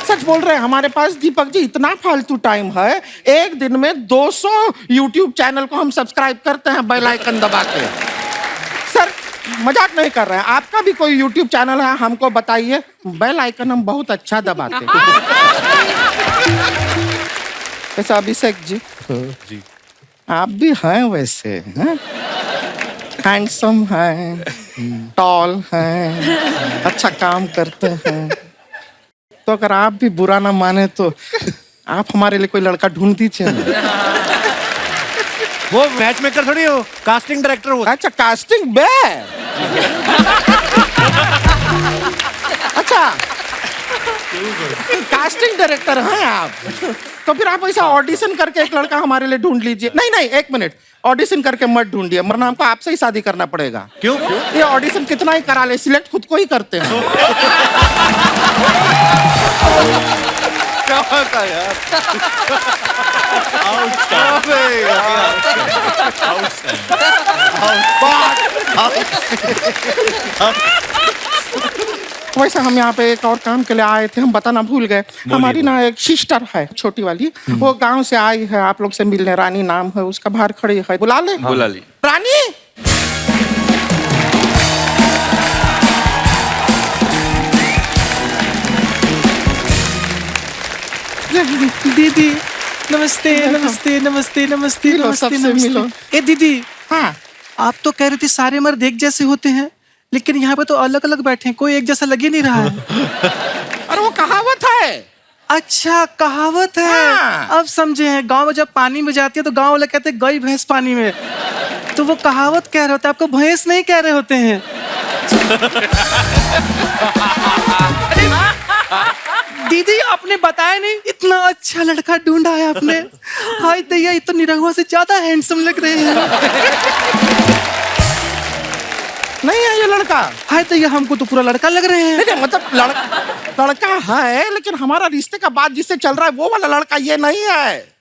सच बोल रहे हैं, हमारे पास दीपक जी इतना फालतू टाइम है, एक दिन में 200 YouTube चैनल को हम सब्सक्राइब करते हैं बेल आइकन दबा के। सर मजाक नहीं कर रहे हैं, आपका भी कोई YouTube चैनल है हमको बताइए, बेल आइकन हम बहुत अच्छा दबाते हैं। वैसे अभिषेक जी, जी आप भी हैं वैसे, हैं? हैंडसम हैं, टॉल हैं, अच्छा काम करते हैं। तो अगर आप भी बुरा ना माने तो आप हमारे लिए कोई लड़का ढूंढ दीजिए। वो मैच मेकर थोड़ी हो, कास्टिंग डायरेक्टर हो। अच्छा कास्टिंग बे। अच्छा कास्टिंग डायरेक्टर हैं आप, तो फिर आप ऐसा ऑडिशन करके एक लड़का हमारे लिए ढूंढ लीजिए। नहीं नहीं, एक मिनट, ऑडिशन करके मत ढूंढिए, वरना हमको आपसे ही शादी करना पड़ेगा। क्यों? ये ऑडिशन कितना ही करा ले, सिलेक्ट खुद को ही करते हैं। क्या था यार? वैसे हम यहाँ पे एक और काम के लिए आए थे, हम बताना भूल गए। हमारी ना एक सिस्टर है छोटी वाली, वो गांव से आई है आप लोग से मिलने। रानी नाम है उसका, बाहर खड़ी है, बुला ले। बुला ली। रानी, दीदी नमस्ते नमस्ते नमस्ते नमस्ते मिलो, नमस्ते सबसे नमस्ते। मिलो। ए दीदी, हाँ आप तो कह रही थी सारे मर्द एक जैसे होते हैं, लेकिन यहाँ पे तो अलग अलग बैठे हैं, कोई एक जैसा लग ही नहीं रहा है। अरे वो कहावत है। अच्छा कहावत है। हाँ। अब समझे हैं, गांव में जब पानी में जाती है तो गांव वाले कहते हैं गई भैंस पानी में, तो वो कहावत कह रहे होते हैं, आपको भैंस नहीं कह रहे होते हैं। दीदी आपने बताया नहीं, इतना अच्छा लड़का ढूंढा है आपने। हाय दैया, ये तो निरहुआ से ज्यादा हैंडसम लग रहे हैं। नहीं है ये लड़का। हाय दैया, हमको तो पूरा लड़का लग रहे हैं। नहीं मतलब लड़का है, लेकिन हमारा रिश्ते का बात जिससे चल रहा है वो वाला लड़का ये नहीं है।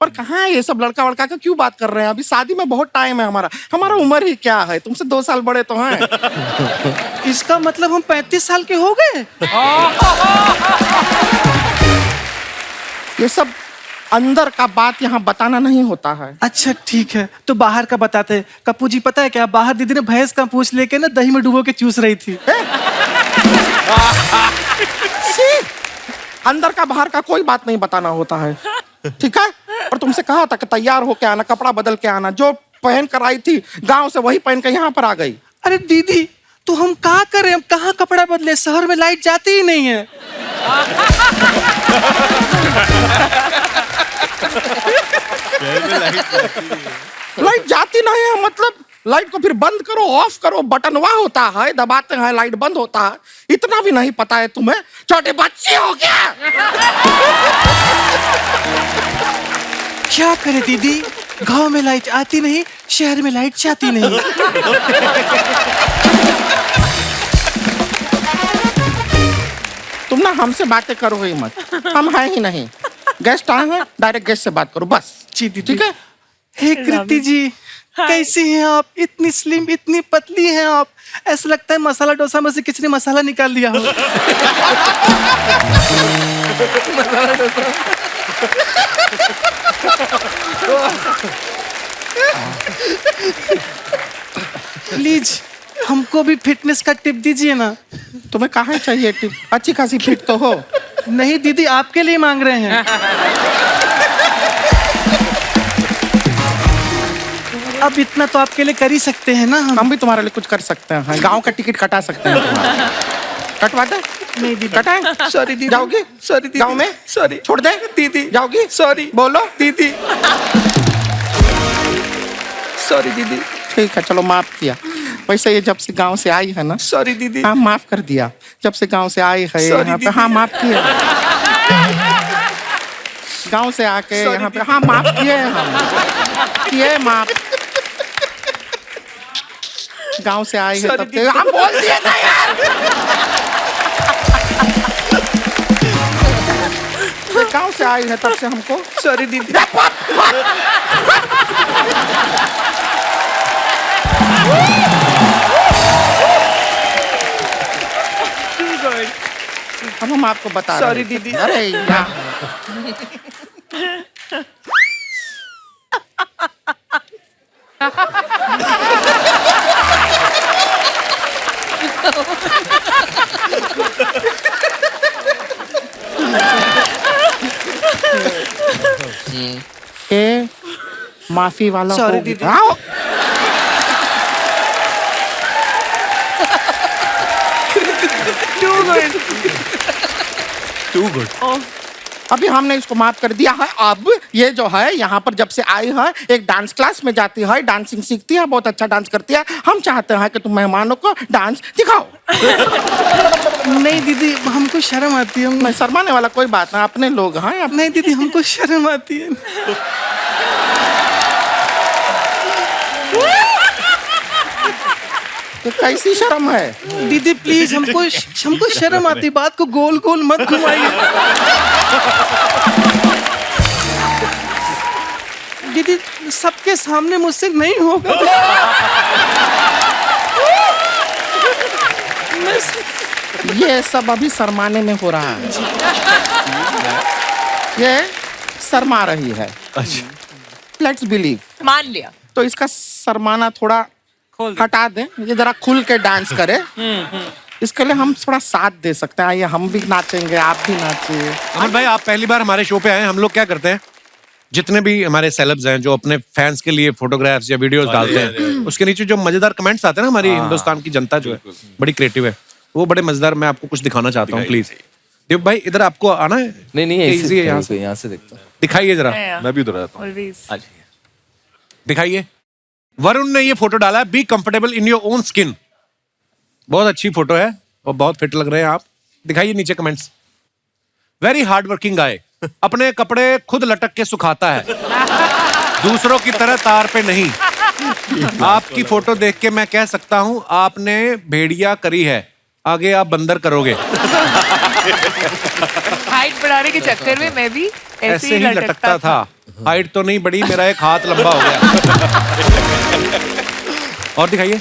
और कहाँ है ये सब लड़का वड़का का क्यों बात कर रहे हैं? अभी शादी में बहुत टाइम है हमारा उम्र ही क्या है, तुमसे 2 साल बड़े तो हैं। इसका मतलब हम 35 साल के हो गए। ये सब अंदर का बात यहाँ बताना नहीं होता है। अच्छा ठीक है, तो बाहर का बताते हैं। कप्पू जी पता है क्या, बाहर दीदी ने भैंस का पूंछ लेके ना दही में डुबो के चूस रही थी। अंदर का बाहर का कोई बात नहीं बताना होता है, ठीक है? और तुमसे कहा था कि तैयार होके आना, कपड़ा बदल के आना। जो पहन कर आई थी गांव से वही पहन के यहाँ पर आ गई। अरे दीदी, तो हम क्या करें, हम कहाँ कपड़ा बदले, शहर में लाइट जाती ही नहीं है। लाइट जाती नहीं है मतलब लाइट को फिर बंद करो, ऑफ करो, बटनवा होता है, दबाते हैं लाइट बंद होता है। इतना भी नहीं पता है तुम्हें? छोटे बच्चे हो क्या? क्या करे दीदी, गांव में लाइट आती नहीं, शहर में लाइट जाती नहीं। तुम ना हमसे बातें करो ही मत, हम हैं ही नहीं। गेस्ट आए हैं, डायरेक्ट गेस्ट से बात करो बस। जी दीदी। ठीक है? हे कृति जी, कैसी हैं आप? इतनी स्लिम, इतनी पतली हैं आप, ऐसा लगता है मसाला डोसा में से किसी ने मसाला निकाल लिया हो। प्लीज हमको भी फिटनेस का टिप दीजिए ना। तुम्हें कहाँ चाहिए टिप? अच्छी खासी फिट तो हो। नहीं दीदी, आपके लिए मांग रहे हैं। अब इतना तो आपके लिए कर ही सकते हैं ना। हम भी तुम्हारे लिए कुछ कर सकते हैं, गांव का टिकट कटा सकते हैं तुम्हारा। कटवा दे? नहीं दीदी। कटाए? सॉरी दीदी। जाओगी? सॉरी दीदी। गांव में? सॉरी। छोड़ दे? दीदी। जाओगी? सॉरी। बोलो दीदी। सॉरी दीदी। ठीक है, चलो माफ किया। वैसे ये जब से गांव से आई है ना। सॉरी दीदी। हाँ माफ कर दिया। जब से गांव से आई है यहाँ पे, हाँ माफ किया। गांव से आके यहाँ पे, हाँ माफ किए हम, किए माफ। गांव से आई है तब से हम बोल दिए ना यार। गांव से आई है तब से हमको। सॉरी दीदी। अब हम आपको बता रहे हैं। सॉरी दीदी। अरे यार, ये माफी वाला सॉरी हो दीदी। गया। आओ। Too good. अभी हमने इसको माफ कर दिया है। अब ये जो है यहाँ पर जब से आई है, एक डांस क्लास में जाती है, डांसिंग सीखती है, बहुत अच्छा डांस करती है। हम चाहते हैं कि तुम मेहमानों को डांस दिखाओ। नहीं दीदी, हमको शर्म आती है। नहीं, शर्माने वाला कोई बात ना, अपने लोग हैं। नहीं दीदी, हमको शर्म आती है। तो कैसी शर्म है? दीदी प्लीज, हमको शर्म आती, बात को गोल गोल मत घुमाइए। दीदी सबके सामने मुझसे नहीं होगा। ये सब अभी शर्माने में हो रहा है। ये शर्मा रही है। Let's believe. मान लिया। तो इसका शर्माना थोड़ा हटा दें, ये जरा खुल के डांस करे। इसके लिए हम थोड़ा साथ दे सकते हैं। आइए हम भी नाचेंगे, आप भी नाचिए। अमन भाई, आप पहली बार हमारे शो पे आए हैं। हम लोग क्या करते हैं, जितने भी हमारे सेलेब्स हैं जो अपने फैंस के लिए फोटोग्राफ्स या वीडियोस डालते हैं, उसके नीचे जो मजेदार कमेंट्स आते हैं ना, हमारी हिंदुस्तान की जनता जो है बड़ी क्रिएटिव है, वो बड़े मजेदार। मैं आपको कुछ दिखाना चाहता हूँ, प्लीज। देव भाई, इधर आपको आना है? नहीं इजी है, यहाँ से देखता हूँ। दिखाइए जरा। मैं भी उधर आता हूँ। दिखाइए। वरुण ने ये फोटो डाला है, be comfortable in your own skin. बहुत अच्छी फोटो है और बहुत फिट लग रहे हैं आप। दिखाइए नीचे कमेंट्स। वेरी हार्ड वर्किंग गाय, अपने कपड़े खुद लटक के सुखाता है, दूसरों की तरह तार पे नहीं। आपकी फोटो देख के मैं कह सकता हूं आपने भेड़िया करी है, आगे आप बंदर करोगे। हाइट बढ़ाने के चक्कर में मैं भी ऐसे ही लटकता था। हाइट तो नहीं बढ़ी, मेरा एक हाथ लंबा हो गया। और दिखाइए।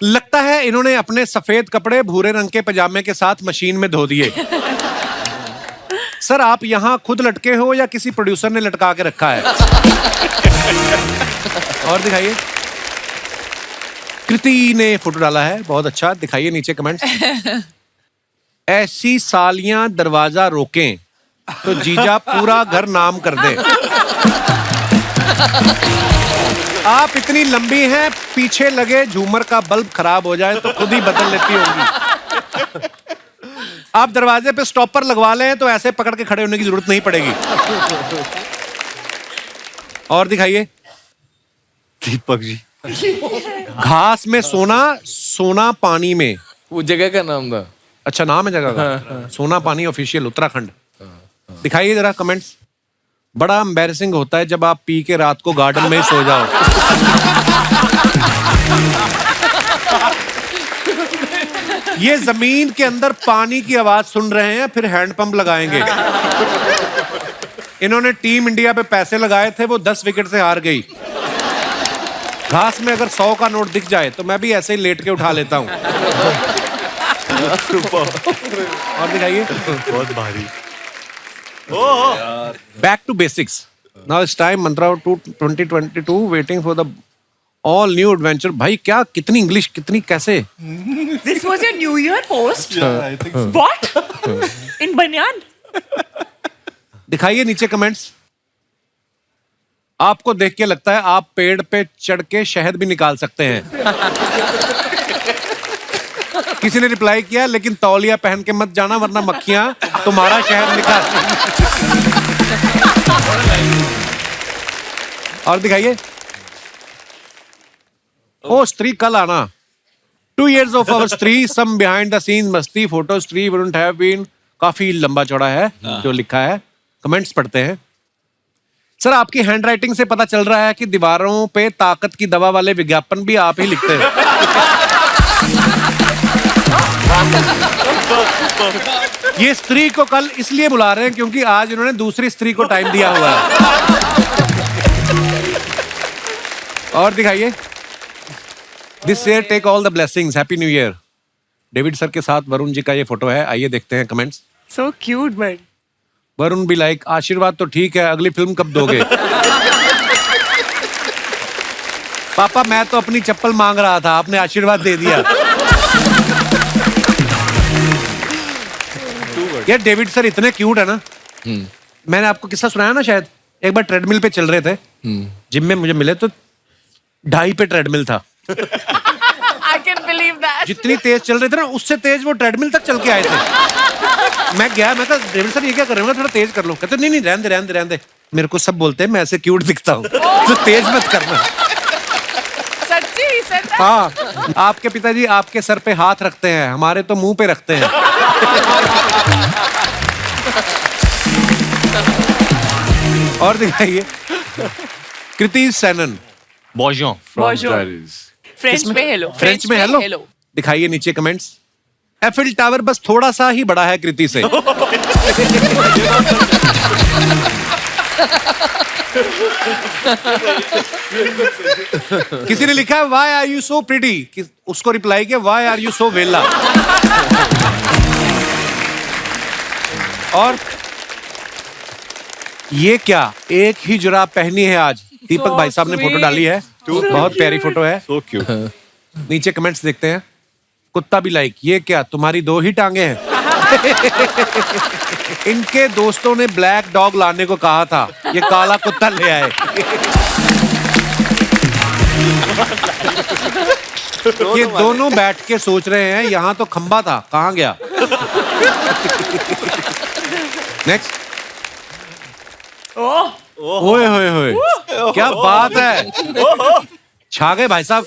लगता है इन्होंने अपने सफेद कपड़े भूरे रंग के पजामे के साथ मशीन में धो दिए। सर, आप यहाँ खुद लटके हो या किसी प्रोड्यूसर ने लटका के रखा है? और दिखाइए। कृति ने फोटो डाला है, बहुत अच्छा। दिखाइए नीचे कमेंट्स। ऐसी सालियां दरवाजा रोकें तो जीजा पूरा घर नाम कर दे। आप इतनी लंबी हैं, पीछे लगे झूमर का बल्ब खराब हो जाए तो खुद ही बदल लेती होंगी। आप दरवाजे पे स्टॉपर लगवा लें तो ऐसे पकड़ के खड़े होने की जरूरत नहीं पड़ेगी। और दिखाइए। दीपक जी। घास में सोना, सोना पानी में। वो जगह का नाम था। अच्छा, नाम है जगह का। सोना पानी ऑफिशियल, उत्तराखंड। दिखाइए जरा कमेंट्स। बड़ा एम्बैरेसिंग होता है जब आप पी के रात को गार्डन में ही सो जाओ। ये जमीन के अंदर पानी की आवाज सुन रहे हैं, फिर हैंडपंप लगाएंगे। इन्होंने टीम इंडिया पे पैसे लगाए थे, वो 10 विकेट से हार गई। घास में अगर 100 का नोट दिख जाए तो मैं भी ऐसे ही लेट के उठा लेता हूं। और दिखाइए। बहुत भारी। Back to basics. Now it's time मंत्रा 2022 waiting for the all new adventure. भाई क्या, कितनी इंग्लिश, कितनी कैसे। This was your New Year post? I think so. What? In बनियान? दिखाइए नीचे कमेंट्स। आपको देख के लगता है आप पेड़ पे चढ़ के शहद भी निकाल सकते हैं। किसी ने रिप्लाई किया, लेकिन तौलिया पहन के मत जाना वरना मक्खियां तुम्हारा शहद निकाल। और दिखाइए। ओ स्त्री कल आना। 2 years of our स्त्री, some behind the scenes मस्ती फोटो स्त्री wouldn't have been। काफी लंबा चौड़ा है जो लिखा है। कमेंट्स पढ़ते हैं। सर, आपकी हैंडराइटिंग से पता चल रहा है कि दीवारों पे ताकत की दवा वाले विज्ञापन भी आप ही लिखते हैं। ये स्त्री को कल इसलिए बुला रहे हैं क्योंकि आज इन्होंने दूसरी स्त्री को टाइम दिया हुआ है। और दिखाइए। This year take all the blessings, happy new year. David sir के साथ वरुण जी का ये फोटो है। आइए देखते हैं comments. So cute, but Varun भी लाइक, आशीर्वाद तो ठीक है, अगली फिल्म कब दोगे? पापा, मैं तो अपनी चप्पल मांग रहा था, आपने आशीर्वाद दे दिया। यार डेविड सर इतने क्यूट है ना। मैंने आपको किस्सा सुनाया ना शायद। एक बार ट्रेडमिल पे चल रहे थे, जिम में मुझे मिले तो 2.5 पे ट्रेडमिल था। I can believe that. जितनी तेज चल रहे थे ना, उससे तेज वो ट्रेडमिल तक चल के आए थे। मैं गया, मैं कहा डेविड सर ये क्या कर रहे हो, थोड़ा तेज कर लो। कहते नहीं नहीं, रहने दे रहने दे रहने दे। मेरे को सब बोलते हैं मैं ऐसे क्यूट दिखता हूँ, तो तेज मत करना। सच्ची सच। हाँ, आपके पिताजी आपके सर पे हाथ रखते हैं, हमारे तो मुंह पे रखते हैं। और दिखाइए। Kriti Sanon. Bonjour. Bonjour. French में हेलो। फ्रेंच में हेलो। दिखाइए नीचे कमेंट्स। एफिल टावर बस थोड़ा सा ही बड़ा है कृति से। किसी ने लिखा है why are you so pretty, उसको रिप्लाई किया वाई आर यू सो वेला। और ये क्या एक ही जुराब पहनी है आज। दीपक भाई साहब ने फोटो डाली है, बहुत प्यारी फोटो है। So cute. नीचे कमेंट्स देखते हैं। कुत्ता भी लाइक, ये क्या तुम्हारी 2 ही टांगे हैं? इनके दोस्तों ने ब्लैक डॉग लाने को कहा था, ये काला कुत्ता ले आए। ये दोनों बैठ के सोच रहे हैं यहाँ तो खंबा था, कहाँ गया? नेक्स्ट। ओए होए होए, क्या बात है, छा गए भाई साहब।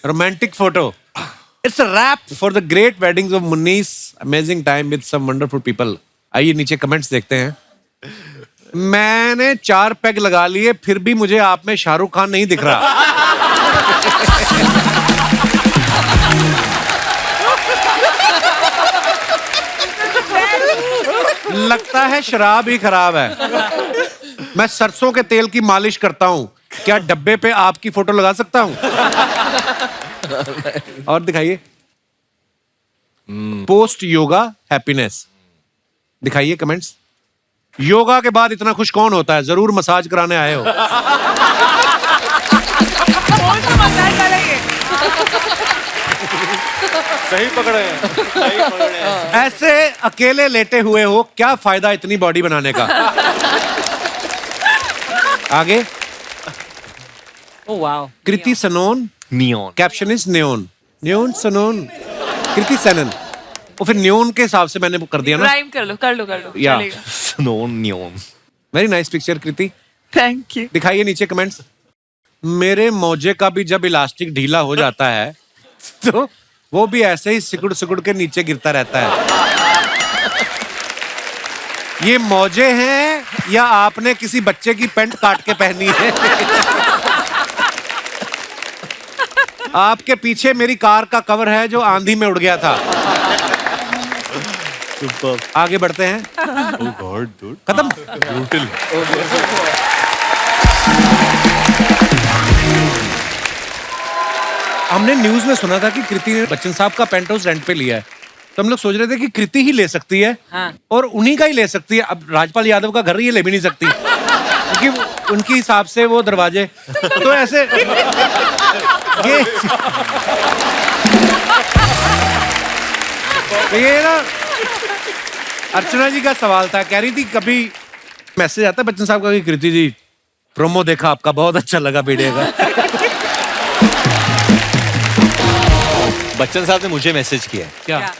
Romantic photo. It's a wrap for the great weddings of मुन्नीस, amazing time with some wonderful people. आइए नीचे कमेंट्स देखते हैं। मैंने 4 पैग लगा लिए, फिर भी मुझे आप में शाहरुख खान नहीं दिख रहा। लगता है शराब ही खराब है। मैं सरसों के तेल की मालिश करता हूँ, क्या डब्बे पे आपकी फोटो लगा सकता हूँ? और दिखाइए। पोस्ट योगा हैप्पीनेस, दिखाइए कमेंट्स। योगा के बाद इतना खुश कौन होता है? जरूर मसाज कराने आए हो। सही पकड़े हैं, सही पकड़े हैं। ऐसे अकेले लेटे हुए हो, क्या फायदा इतनी बॉडी बनाने का? आगे। Kriti Sanon, neon. Caption is neon. Neon Sanon, Kriti Sanon. और फिर नियॉन के हिसाब से मैंने कर दिया ना। राइम कर लो या Sanon neon. Very nice picture Kriti, thank you. दिखाइए नीचे कमेंट्स। मेरे मोजे का भी जब इलास्टिक ढीला हो जाता है तो वो भी ऐसे ही सिकुड़ सिकुड़ के नीचे गिरता रहता है। ये मौजे हैं या आपने किसी बच्चे की पैंट काट के पहनी है? आपके पीछे मेरी कार का कवर है जो आंधी में उड़ गया था। आगे बढ़ते हैं। Oh God, dude. खत्म। Brutal. हमने न्यूज में सुना था कि कृति ने बच्चन साहब का पेंट हाउस रेंट पे लिया है, तो हम लोग सोच रहे थे कि कृति ही ले सकती है। हाँ। और उन्हीं का ही ले सकती है। अब राजपाल यादव का घर ये ले भी नहीं सकती क्योंकि उनके हिसाब से वो दरवाजे तो ऐसे ये ना अर्चना जी का सवाल था, कह रही थी कभी मैसेज आता है बच्चन साहब का कि कृति जी प्रोमो देखा आपका, बहुत अच्छा लगा वीडियो का। बच्चन साहब ने मुझे मैसेज किया है। क्या?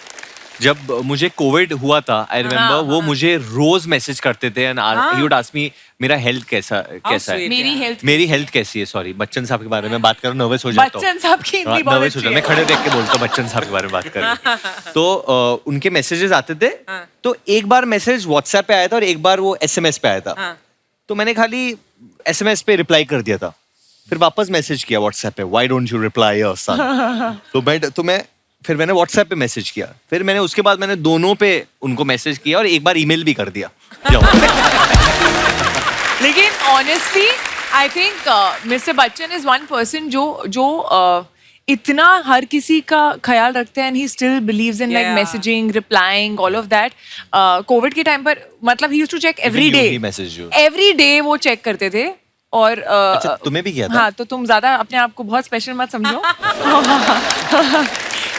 जब मुझे कोविड हुआ था, आई रिमेम्बर, वो मुझे रोज मैसेज करते थे and he would ask me मेरा हेल्थ कैसा है, मेरी हेल्थ कैसी है। सॉरी, बच्चन साहब के बारे में बात करूं नर्वस हो जाता हूं। बच्चन साहब की हिंदी बहुत नर्वस हो जाता, मैं खड़े देख के बोलता हूं बच्चन साहब के बारे में बात कर। तो उनके मैसेजेस आते थे। तो एक बार मैसेज व्हाट्सएप पे आया था और एक बार वो एसएमएस पे आया था। तो मैंने खाली एसएमएस पे रिप्लाई कर दिया था, फिर वापस मैसेज किया व्हाट्सएप पे, why don't you reply your son. तो फिर मैंने व्हाट्सएप पे मैसेज किया, फिर मैंने उसके बाद मैंने दोनों पे उनको मैसेज किया और एक बार ईमेल भी कर दिया। लेकिन honestly I think mister Bachchan is one person जो इतना हर किसी का ख्याल रखते हैं and he still believes in like messaging, replying, all of that. Covid के टाइम पर मतलब he used to check every day वो चेक करते थे। और अच्छा, तुम्हें भी किया था? हाँ, तो तुम ज्यादा अपने आप को बहुत स्पेशल मत समझो।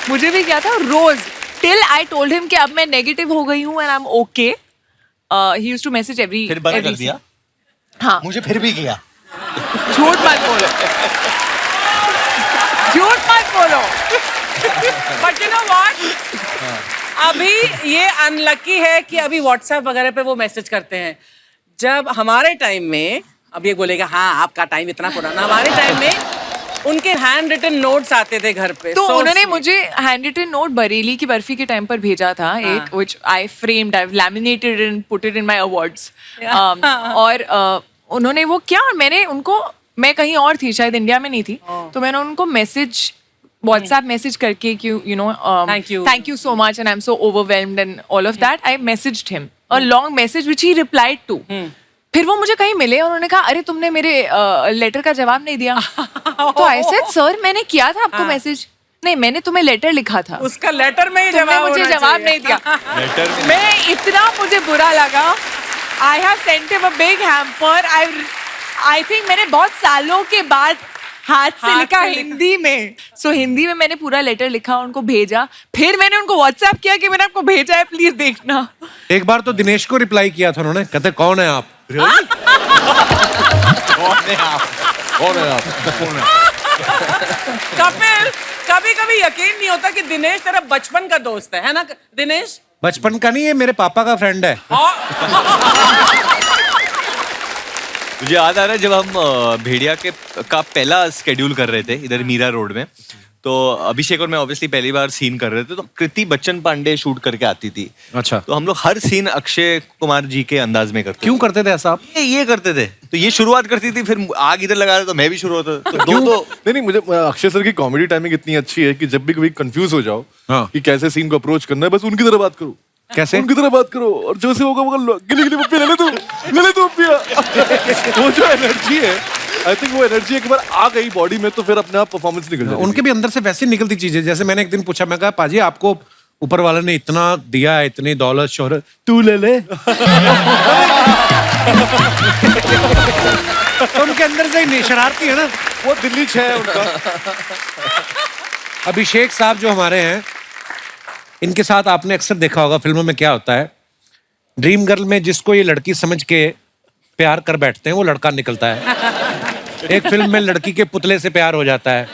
मुझे भी किया था रोज, टिल आई टोल्ड हिम कि अब मैं नेगेटिव हो गई हूँ and I am okay. He used to message every. फिर बंद कर दिया? हाँ, मुझे फिर भी किया। झूठ मत बोलो, झूठ मत बोलो। बट यू नो व्हाट, अभी ये अनलकी है कि अभी व्हाट्सएप वगैरह पे वो मैसेज करते हैं। जब हमारे टाइम में, अब ये बोलेगा हाँ आपका टाइम इतना पुराना, हमारे टाइम में उनके हैंड रिटन नोट्स आते थे घर पे। तो उन्होंने मुझे हैंड रिटन नोट बरेली की बर्फी के टाइम पर भेजा था एक, which I framed, I've laminated and put it in my awards. और उन्होंने वो किया और मैंने उनको, मैं कहीं और थी, शायद इंडिया में नहीं थी, तो मैंने उनको मैसेज WhatsApp message करके कि thank you so much and I'm so overwhelmed and all of that. I messaged him a long message which he replied to. फिर वो मुझे कहीं मिले और उन्होंने कहा अरे तुमने मेरे लेटर का जवाब नहीं दिया. तो I said सर मैंने किया था आपको मैसेज. नहीं मैंने तुम्हें लेटर लिखा था. उसका लेटर में ही तुमने मुझे जवाब नहीं दिया. मैं इतना मुझे बुरा लगा. I have sent him a big hamper. I think मैंने बहुत सालों के बाद हाथ से लिखा हिंदी में. सो हिंदी में मैंने पूरा लेटर लिखा उनको भेजा. फिर मैंने उनको व्हाट्सएप किया कि मैंने आपको भेजा है प्लीज देखना. एक बार तो दिनेश को रिप्लाई किया था उन्होंने, कहते कौन है आप? कपिल कभी कभी यकीन नहीं होता कि दिनेश तेरा बचपन का दोस्त है ना दिनेश? बचपन का नहीं है, मेरे पापा का फ्रेंड है. मुझे याद आ रहा है जब हम भेड़िया का पहला स्केड्यूल कर रहे थे इधर मीरा रोड में, तो अभिषेक और मैं ऑब्वियसली पहली बार सीन कर रहे थे, तो कृति बच्चन पांडे शूट करके आती थी. अच्छा. तो हम लोग हर सीन अक्षय कुमार जी के अंदाज में करते. क्यों करते थे ऐसा आप? ये करते थे. तो ये शुरुआत करती थी, फिर आग इधर लगा रहे तो मैं भी शुरू होता. तो नहीं मुझे अक्षय सर की कॉमेडी टाइमिंग इतनी अच्छी है कि जब भी कभी कंफ्यूज हो जाओ कि कैसे सीन को अप्रोच करना है, बस उनकी तरह बात करो. कैसे? उनकी तरह बात करो और जो से होगा वो गिली गिली पप्पी ले ले तू पप्पिया. वो जो एनर्जी है, आई थिंक वो एनर्जी एक बार आ गई बॉडी में तो फिर अपने आप परफॉर्मेंस निकल जाती है. उनके भी अंदर से वैसे निकलती चीजें. जैसे मैंने एक दिन पूछा, मैं कहा पाजी आपको ऊपर वाले ने इतना दिया है, इतनी दौलत शोहरत, तू ले ले. तो उनके अंदर से शरारती है ना, वो दिल्ली 6 है उनका. अभिषेक साहब जो हमारे हैं, इनके साथ आपने अक्सर देखा होगा फिल्मों में क्या होता है, ड्रीम गर्ल में जिसको ये लड़की समझ के प्यार कर बैठते हैं वो लड़का निकलता है. एक फिल्म में लड़की के पुतले से प्यार हो जाता है.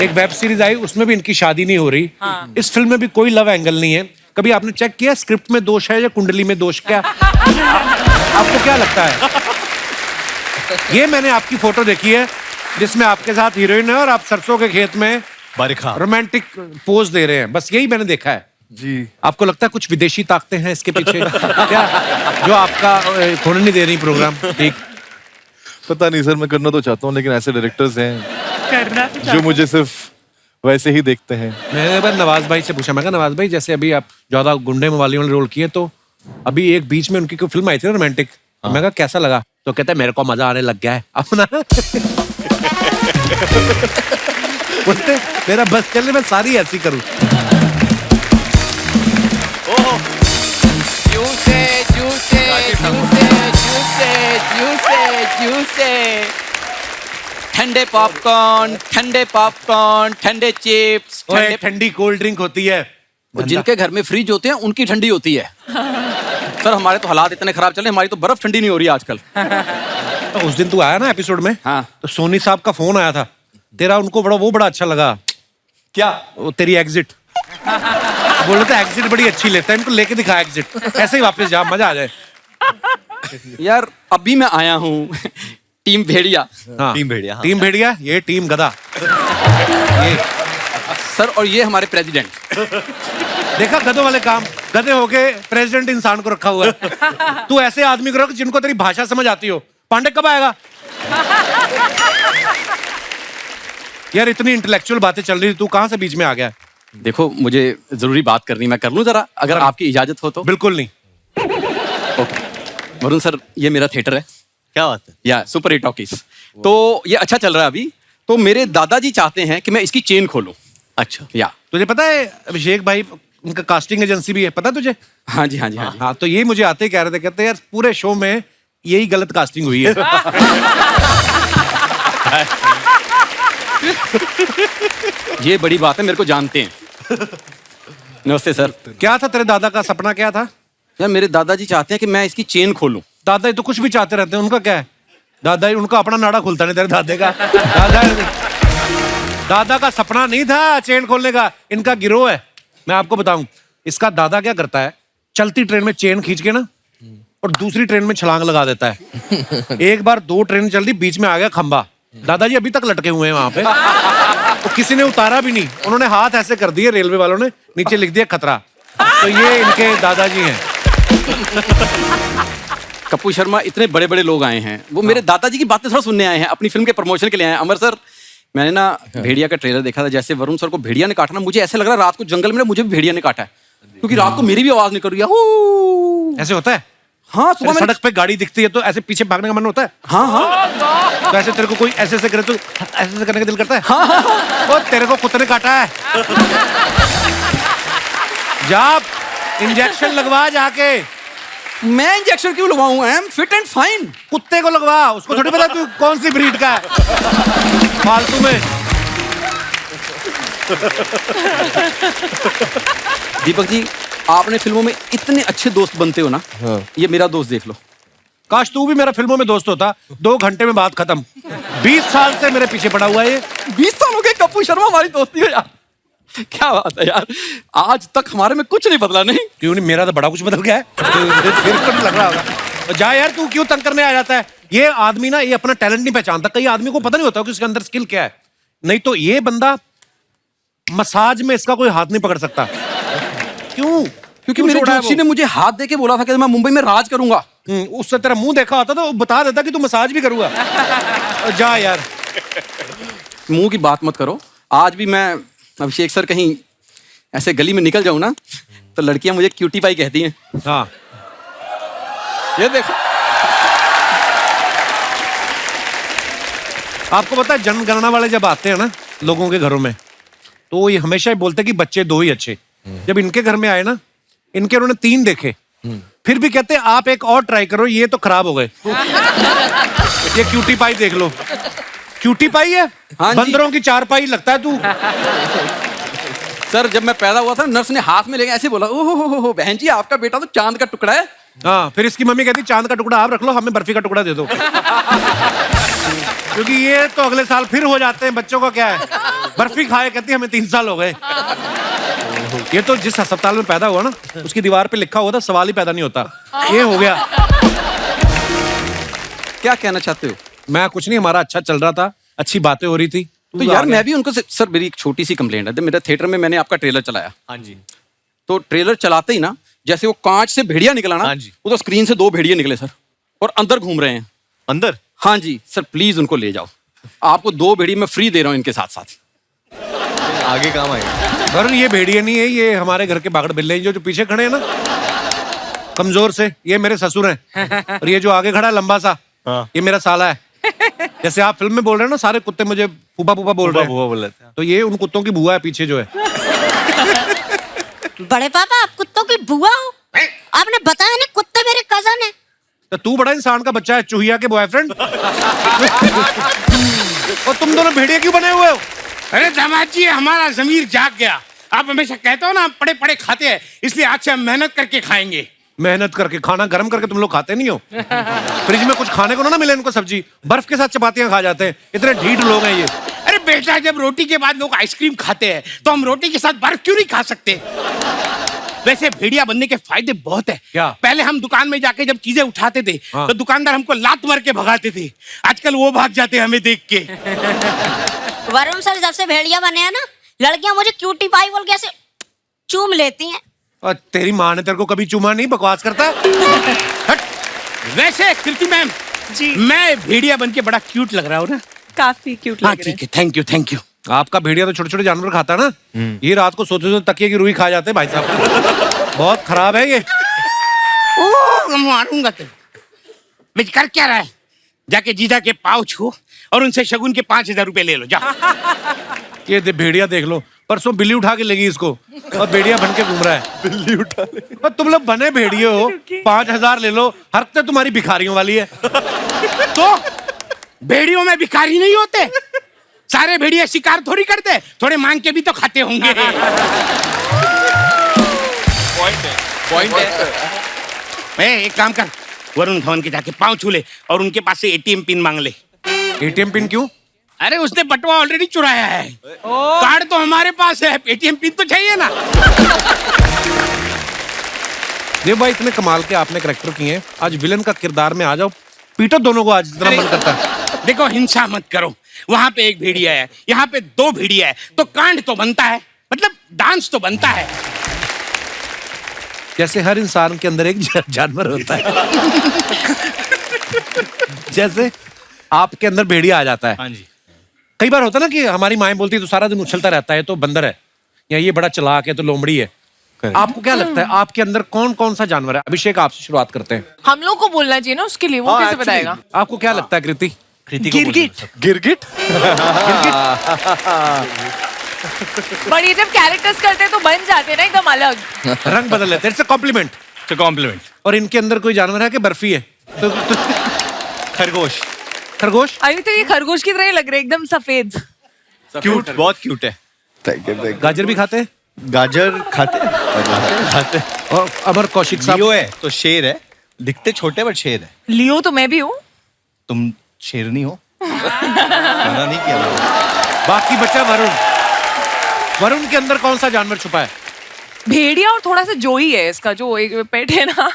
एक वेब सीरीज आई उसमें भी इनकी शादी नहीं हो रही. इस फिल्म में भी कोई लव एंगल नहीं है. कभी आपने चेक किया स्क्रिप्ट में दोष है या कुंडली में दोष? क्या आपको क्या लगता है? ये मैंने आपकी फोटो देखी है जिसमें आपके साथ हीरोइन है और आप सरसों के खेत में रोमांटिक पोज दे रहे हैं. बस यही मैंने देखा है जी. आपको लगता है कुछ विदेशी ताकतें हैं इसके पीछे क्या, जो आपका होने नहीं दे रही प्रोग्राम? ठीक, पता नहीं सर, मैं करना तो चाहता हूँ लेकिन ऐसे डायरेक्टर्स हैं जो मुझे सिर्फ वैसे ही देखते हैं. मैंने एक बार नवाज भाई से पूछा, मैं कहा नवाज भाई जैसे अभी आप ज्यादा गुंडे मवाली वाले रोल किए, तो अभी एक बीच में उनकी कोई फिल्म आई थी ना रोमांटिक, मैं कहा कैसा लगा? तो कहता है मेरे को मजा आने लग गया है अपना. बोलते मेरा बस चलने में सारी ऐसी करूं. ठंडे पॉपकॉर्न, ठंडे चिप्स, ठंडी कोल्ड ड्रिंक होती है. जिनके घर में फ्रिज होते हैं उनकी ठंडी होती है. सर हमारे तो हालात इतने खराब चले, हमारी तो बर्फ ठंडी नहीं हो रही आजकल. तो उस दिन तू आया ना एपिसोड में, तो सोनी साहब का फोन आया था तेरा, उनको बड़ा अच्छा लगा. क्या? वो तेरी एग्जिट. बोल रहे थे एग्जिट बड़ी अच्छी लेता है, इनको लेके दिखा एग्जिट, ऐसे ही वापस जा, मजा आ जाए. यार अभी मैं आया हूँ टीम भेड़िया. टीम भेड़िया, ये टीम गधा. ये सर और ये हमारे प्रेसिडेंट. देखा गधों वाले काम, गधे होके प्रेसिडेंट इंसान को रखा हुआ है. तू ऐसे आदमी को रख जिनको तेरी भाषा समझ आती हो. पांडे कब आएगा? यार इतनी इंटेलेक्चुअल बातें चल रही थी, तू कहां से बीच में आ गया? देखो मुझे जरूरी बात करनी, मैं कर लूं जरा अगर आपकी इजाजत हो तो? बिल्कुल नहीं. ओके वरुण सर, ये मेरा थिएटर है. क्या बात है? या सुपर हिट टॉकीज. तो ये अच्छा चल रहा है अभी, तो मेरे दादाजी चाहते हैं कि मैं इसकी चेन खोलूं. अच्छा. या तुझे पता है अभिषेक भाई उनका कास्टिंग एजेंसी भी है, पता तुझे? हाँ जी हाँ जी हाँ जी. हाँ, तो ये मुझे आते ही कह रहे थे, कहते यार पूरे शो में यही गलत कास्टिंग हुई है. ये बड़ी बात है, मेरे को जानते हैं. नमस्ते सर. क्या था तेरे दादा का सपना, क्या था? यार मेरे दादाजी चाहते हैं कि मैं इसकी चेन खोलूं. दादाजी तो कुछ भी चाहते रहते हैं, उनका क्या है? दादाजी उनका अपना नाड़ा खुलता नहीं तेरे दादे का. दादा का सपना नहीं था चेन खोलने का, इनका गिरोह है. मैं आपको बताऊं इसका दादा क्या करता है, चलती ट्रेन में चेन खींच के ना और दूसरी ट्रेन में छलांग लगा देता है. एक बार 2 ट्रेन चल रही, बीच में आ गया खंबा. दादाजी अभी तक लटके हुए हैं वहां पे, तो किसी ने उतारा भी नहीं. उन्होंने हाथ ऐसे कर दिए रेलवे वालों ने, नीचे लिख दिया खतरा. तो ये इनके दादाजी हैं. कपूर शर्मा, इतने बड़े बड़े लोग आए हैं, वो मेरे दादाजी की बातें थोड़ा सुनने आए हैं, अपनी फिल्म के प्रमोशन के लिए आए हैं. अमर सर मैंने ना भेड़िया का ट्रेलर देखा था, जैसे वरुण सर को भेड़िया ने काटा ना, मुझे ऐसे लग रहा है रात को जंगल में ना मुझे भी भेड़िया ने काटा है, क्योंकि रात को मेरी भी आवाज निकल रही है। ऐसे होता है? हाँ, सुबह सड़क पे गाड़ी दिखती है तो ऐसे पीछे भागने का मन होता है? हाँ हाँ। तो ऐसे तेरे को कोई ऐसे ऐसे करे तो ऐसे ऐसे करने का दिल करता है? हाँ हाँ। वो तेरे को कुत्ते ने काटा है, जा इंजेक्शन लगवा जाके। मैं इंजेक्शन क्यों लगवाऊं? I am fit and fine. कुत्ते को लगवा, उसको थोड़ी पता तू कौन सी ब्रीड का है फालतू में। दीपक जी, आपने फिल्मों में इतने अच्छे दोस्त बनते हो ना। हाँ। ये मेरा दोस्त देख लो। काश तू भी मेरा फिल्मों में दोस्त होता। 2 घंटे में बात खत्म। 20 साल से मेरे पीछे पड़ा हुआ है ये। 20 साल हो गए कपूर शर्मा हमारी दोस्ती है यार। क्या बात है यार, आज तक हमारे में कुछ नहीं बदला। नहीं क्यों नहीं, मेरा तो बड़ा कुछ बदल गया है। फिर को नहीं लग रहा होगा। जा यार, तू क्यों तंग करने आ जाता है? ये आदमी ना, ये अपना टैलेंट नहीं पहचानता। कई आदमी को पता नहीं होता कि उसके अंदर स्किल क्या है। नहीं तो ये बंदा मसाज में इसका कोई हाथ नहीं पकड़ सकता। क्यों? क्योंकि मेरे जोशी ने मुझे हाथ देके बोला था कि मैं मुंबई में राज करूंगा। उससे तेरा मुंह देखा होता तो बता देता कि तू मसाज भी करूंगा। जा यार, मुंह की बात मत करो। आज भी मैं अभिषेक सर कहीं ऐसे गली में निकल जाऊं ना, तो लड़कियां मुझे क्यूटी पाई कहती हैं। हाँ, ये देखो। आपको पता है जनगणना वाले जब आते हैं ना लोगों के घरों में, तो ये हमेशा ही बोलते हैं कि बच्चे 2 ही अच्छे। जब इनके घर में आए ना, इनके उन्होंने 3 देखे, फिर भी कहते हैं आप एक और ट्राई करो, ये तो खराब हो गए। ये क्यूटी पाई देख लो। क्यूटी पाई है? हाँ, बंदरों की 4 पाई लगता है तू। सर, जब मैं पैदा हुआ था नर्स ने हाथ में लेके ऐसे बोला, ओहो बहन जी आपका बेटा तो चांद का टुकड़ा है। हाँ, फिर इसकी मम्मी कहती चांद का टुकड़ा आप रख लो, हमें बर्फी का टुकड़ा दे दो। क्योंकि ये तो अगले साल फिर हो जाते हैं। बच्चों का क्या है, बर्फी खाए, कहती हमें 3 साल हो गए। ये तो जिस अस्पताल में पैदा हुआ ना, उसकी दीवार पे लिखा हुआ था सवाल ही पैदा नहीं होता। ये हो गया। क्या कहना चाहते हो? मैं कुछ नहीं, हमारा अच्छा चल रहा था, अच्छी बातें हो रही थी। तो यार मैं भी उनको सर, मेरी एक छोटी सी कंप्लेंट है। मेरे थिएटर में मैंने आपका ट्रेलर चलाया। हाँ जी। तो ट्रेलर चलाते ही ना, जैसे वो कांच से भेड़िया निकला ना, वो तो स्क्रीन से 2 भेड़िए निकले सर, और अंदर घूम रहे हैं। अंदर? हाँ जी सर, प्लीज उनको ले जाओ। आपको 2 भेड़िए मैं फ्री दे रहा हूँ इनके साथ साथ। आगे काम आएगा। वरुण, ये भेड़िए नहीं है, ये हमारे घर के बागड़ बिल्ले हैं जो पीछे खड़े हैं ना, कमजोर से। ये मेरे ससुर हैं। और ये जो आगे खड़ा है लंबा सा, ये मेरा साला है। जैसे आप फिल्म में बोल रहे हैं ना, सारे कुत्ते मुझे फूफा फूफा बोल रहे हैं, तो ये उन कुत्तों की बुआ है पीछे जो है। बड़े पापा, आप कुत्तों की बुआ हो? आपने बताया ना कुत्ते मेरे कजन है। तो तू बड़ा इंसान का बच्चा है, चूहिया के बॉयफ्रेंड। और तुम दोनों भेड़िया क्यों बने हुए हो? अरे दामाद जी, हमारा जमीर जाग गया। आप हमेशा कहते हो ना हम पड़े पड़े खाते हैं, इसलिए आज से हम मेहनत करके खाएंगे। मेहनत करके? खाना गर्म करके तुम लोग खाते नहीं हो? फ्रिज में कुछ खाने को ना मिले इनको, सब्जी बर्फ के साथ चपातियां खा जाते हैं। इतने ढीठ लोग हैं ये। अरे बेटा, जब रोटी के बाद लोग आइसक्रीम खाते हैं तो हम रोटी के साथ बर्फ क्यों नहीं खा सकते? वैसे भेड़िया बनने के फायदे बहुत है। क्या? पहले हम दुकान में जाके जब चीजें उठाते थे, तो दुकानदार हमको लात मार के भगाते थे। आजकल वो भाग जाते हैं हमें देख के। वरुण सर, जब से भेड़िया बने हैं ना, लड़कियां मुझे क्यूटी पाई बोल के ऐसे चूम लेती हैं। और तेरी माँ ने तेरे को कभी चूमा नहीं? बकवास करता है। वैसे कृति मैम जी, मैं भेड़िया बन के बड़ा क्यूट लग रहा हूँ ना? काफी क्यूट हाँ लग रहे ठीक है, थैंक यू थैंक यू। आपका भेड़िया तो छोटे छोटे जानवर खाता है ना, ये रात को सोते सोते तकिए की रुई खा जाते हैं भाई साहब। बहुत खराब है ये। ओह, मारूंगा तुम। मैं कर क्या रहा है? जाके जीजा के पाँव छू और उनसे शगुन के 5000 रुपए ले लो, जाओ। ये भेड़िया देख लो, परसों बिल्ली उठा के लेगी इसको, और भेड़िया बन के घूम रहा है। बिल्ली उठा ले। और तुम लोग बने भेड़िए हो, 5000 ले लो। हरकत तुम्हारी भिखारियों वाली है। तो भेड़ियों में भिखारी नहीं होते? सारे भेड़िए शिकार थोड़ी करते, थोड़े मांग के भी तो खाते होंगे। पॉइंट है। एक काम कर, वरुण धवन के जाके पाँव छू ले और उनके पास से ATM पिन मांग ले। ATM पिन क्यों? अरे उसने बटुआ ऑलरेडी चुराया है। कार्ड तो हमारे पास है, ATM पिन तो चाहिए ना। देव भाई, इतने कमाल के आपने कैरेक्टर किए हैं, आज विलन का किरदार में आ जाओ, पीटो दोनों को आज, इतना मन करता है। देखो, हिंसा मत करो। वहां पे एक भेड़िया है, यहाँ पे 2 भेड़िया है, तो कांड तो बनता है, मतलब डांस तो बनता है। जैसे हर इंसान के अंदर एक जानवर होता है। जैसे आपके अंदर भेड़िया आ जाता है। हाँ जी। कई बार होता है ना कि हमारी माएं बोलती है तो सारा दिन उछलता रहता है तो बंदर है, या ये बड़ा चालाक है तो लोमड़ी है। आपको क्या लगता है आपके अंदर कौन कौन सा जानवर है? अभिषेक, आपसे शुरुआत करते हैं। हम लोग को बोलना चाहिए ना उसके लिए, वो कैसे बताएगा? आपको क्या लगता है कृति? गिरगिट। गिरगिट। बट ये जब कैरेक्टर्स करते हैं तो बन जाते हैं ना एकदम अलग, रंग बदल लेते हैं। It's a compliment. कॉम्प्लीमेंट। और इनके अंदर कोई जानवर है कि बर्फी है? तो खरगोश। खरगोश? अभी तो ये खरगोश की तरह ही लग रहे हैं, एकदम सफेद। क्यूट, बहुत क्यूट है। गाजर भी खाते हैं? गाजर खाते। और अमर कौशिक साहब लियो है तो शेर है, दिखते छोटे बट शेर है। लियो तो मैं भी हूँ। तुम शेरनी हो। मना नहीं किया मैंने। बाकी बचा वरुण। वरुण के अंदर कौन सा जानवर छुपा है? भेड़िया और थोड़ा सा जोई है इसका, जो एक पेट है ना,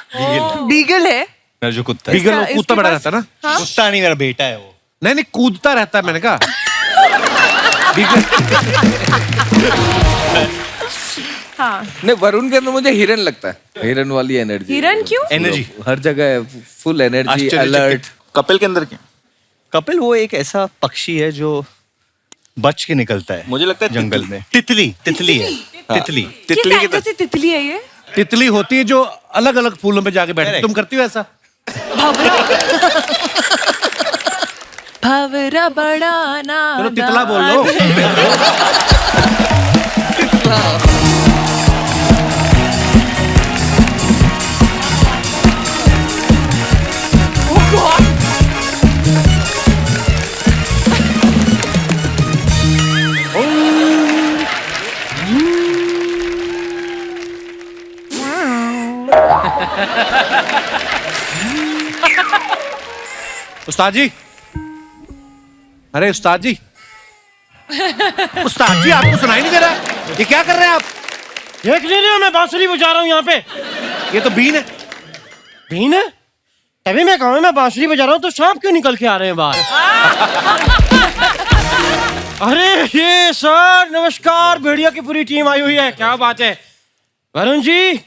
बीगल है। मेरा जो कुत्ता है। बीगल कूदता बड़ा रहता है ना? हाँ? कुत्ता नहीं, मेरा बेटा है वो। नहीं कूदता रहता है, मैंने कहा। हाँ। नहीं, वरुण के अंदर मुझे हिरन लगता है, हिरन वाली एनर्जी। हिरन क्यों? एनर्जी हर जगह फुल एनर्जी, अलर्ट। कपिल के अंदर क्या? कपिल वो एक ऐसा पक्षी है जो बच के निकलता है, मुझे लगता है जंगल में। तितली है। तितली। किस एंगल से तितली है ये? तितली होती है जो अलग अलग फूलों पे जाके बैठती है। तुम करती हो ऐसा? भवरा बड़ा ना। चलो तितला बोल लो। उस्ताद जी, अरे उस्ताद जी, उस्ताद जी आपको सुनाई नहीं दे रहा? ये क्या कर रहे हैं आप? देख नहीं रहे हो मैं बांसुरी बजा रहा हूँ यहाँ पे? ये तो बीन है। बीन है? तभी मैं कहूँ मैं बांसुरी बजा रहा हूँ तो सांप क्यों निकल के आ रहे हैं बाहर? अरे ये सर नमस्कार, भेड़िया की पूरी टीम आई हुई है, क्या बात है। वरुण जी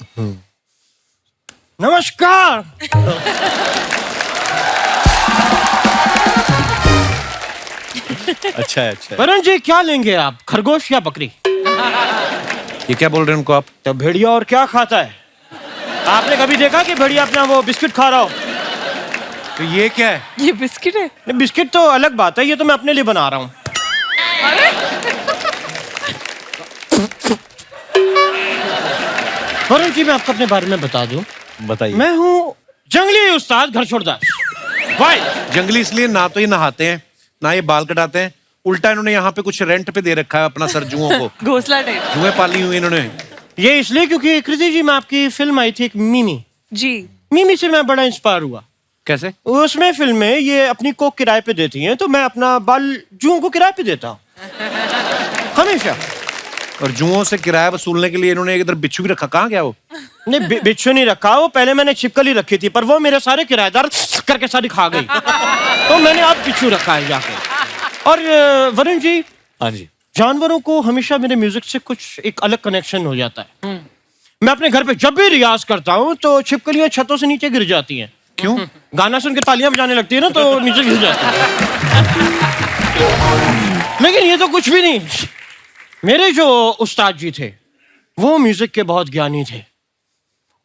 नमस्कार। अच्छा है, अच्छा है। वरुण जी क्या लेंगे आप, खरगोश या बकरी? ये क्या बोल रहे हैं उनको आप? तो भेड़िया और क्या खाता है? आपने कभी देखा कि भेड़िया अपना वो बिस्किट खा रहा हो? तो ये क्या है? ये बिस्किट है। नहीं, बिस्किट तो अलग बात है, ये तो मैं अपने लिए बना रहा हूँ। वरुण जी मैं आपको अपने बारे में बता दूं, बताइए। मैं हूँ जंगली उस्ताद घर छोड़दार। वाई जंगली इसलिए ना तो ये नहाते हैं ना ये बाल कटाते हैं, उल्टा इन्होंने यहाँ पे कुछ रेंट पे दे रखा है अपना सर जुओं को। घोंसला टाइप। जुएं पाली हुई इन्होंने। ये इसलिए क्योंकि कृति जी में आपकी फिल्म आई थी एक मिमी जी, मिमी से मैं बड़ा इंस्पायर हुआ। कैसे? उसमें फिल्म में ये अपनी कोक किराए पे देती हैं तो मैं अपना बाल जुओं को किराए पे देता हूँ हमेशा। और जुओं से किराया वसूलने के लिए इन्होंने इधर बिच्छू भी रखा। कहाँ गया वो? नहीं बिच्छू नहीं रखा, वो पहले मैंने छिपकली रखी थी पर वो मेरे सारे किराएदार करके सारी खा गई तो मैंने अब बिच्छू रखा है जाके। और वरुण जी, हाँ जी, जानवरों को हमेशा मेरे म्यूजिक से कुछ एक अलग कनेक्शन हो जाता है। मैं अपने घर पे जब भी रियाज करता हूँ तो छिपकलियां छतों से नीचे गिर जाती हैं। क्यों? गाना सुन के तालियां बजाने लगती है ना तो नीचे गिर जाती है। लेकिन ये तो कुछ भी नहीं, मेरे जो उस्ताद जी थे वो म्यूजिक के बहुत ज्ञानी थे।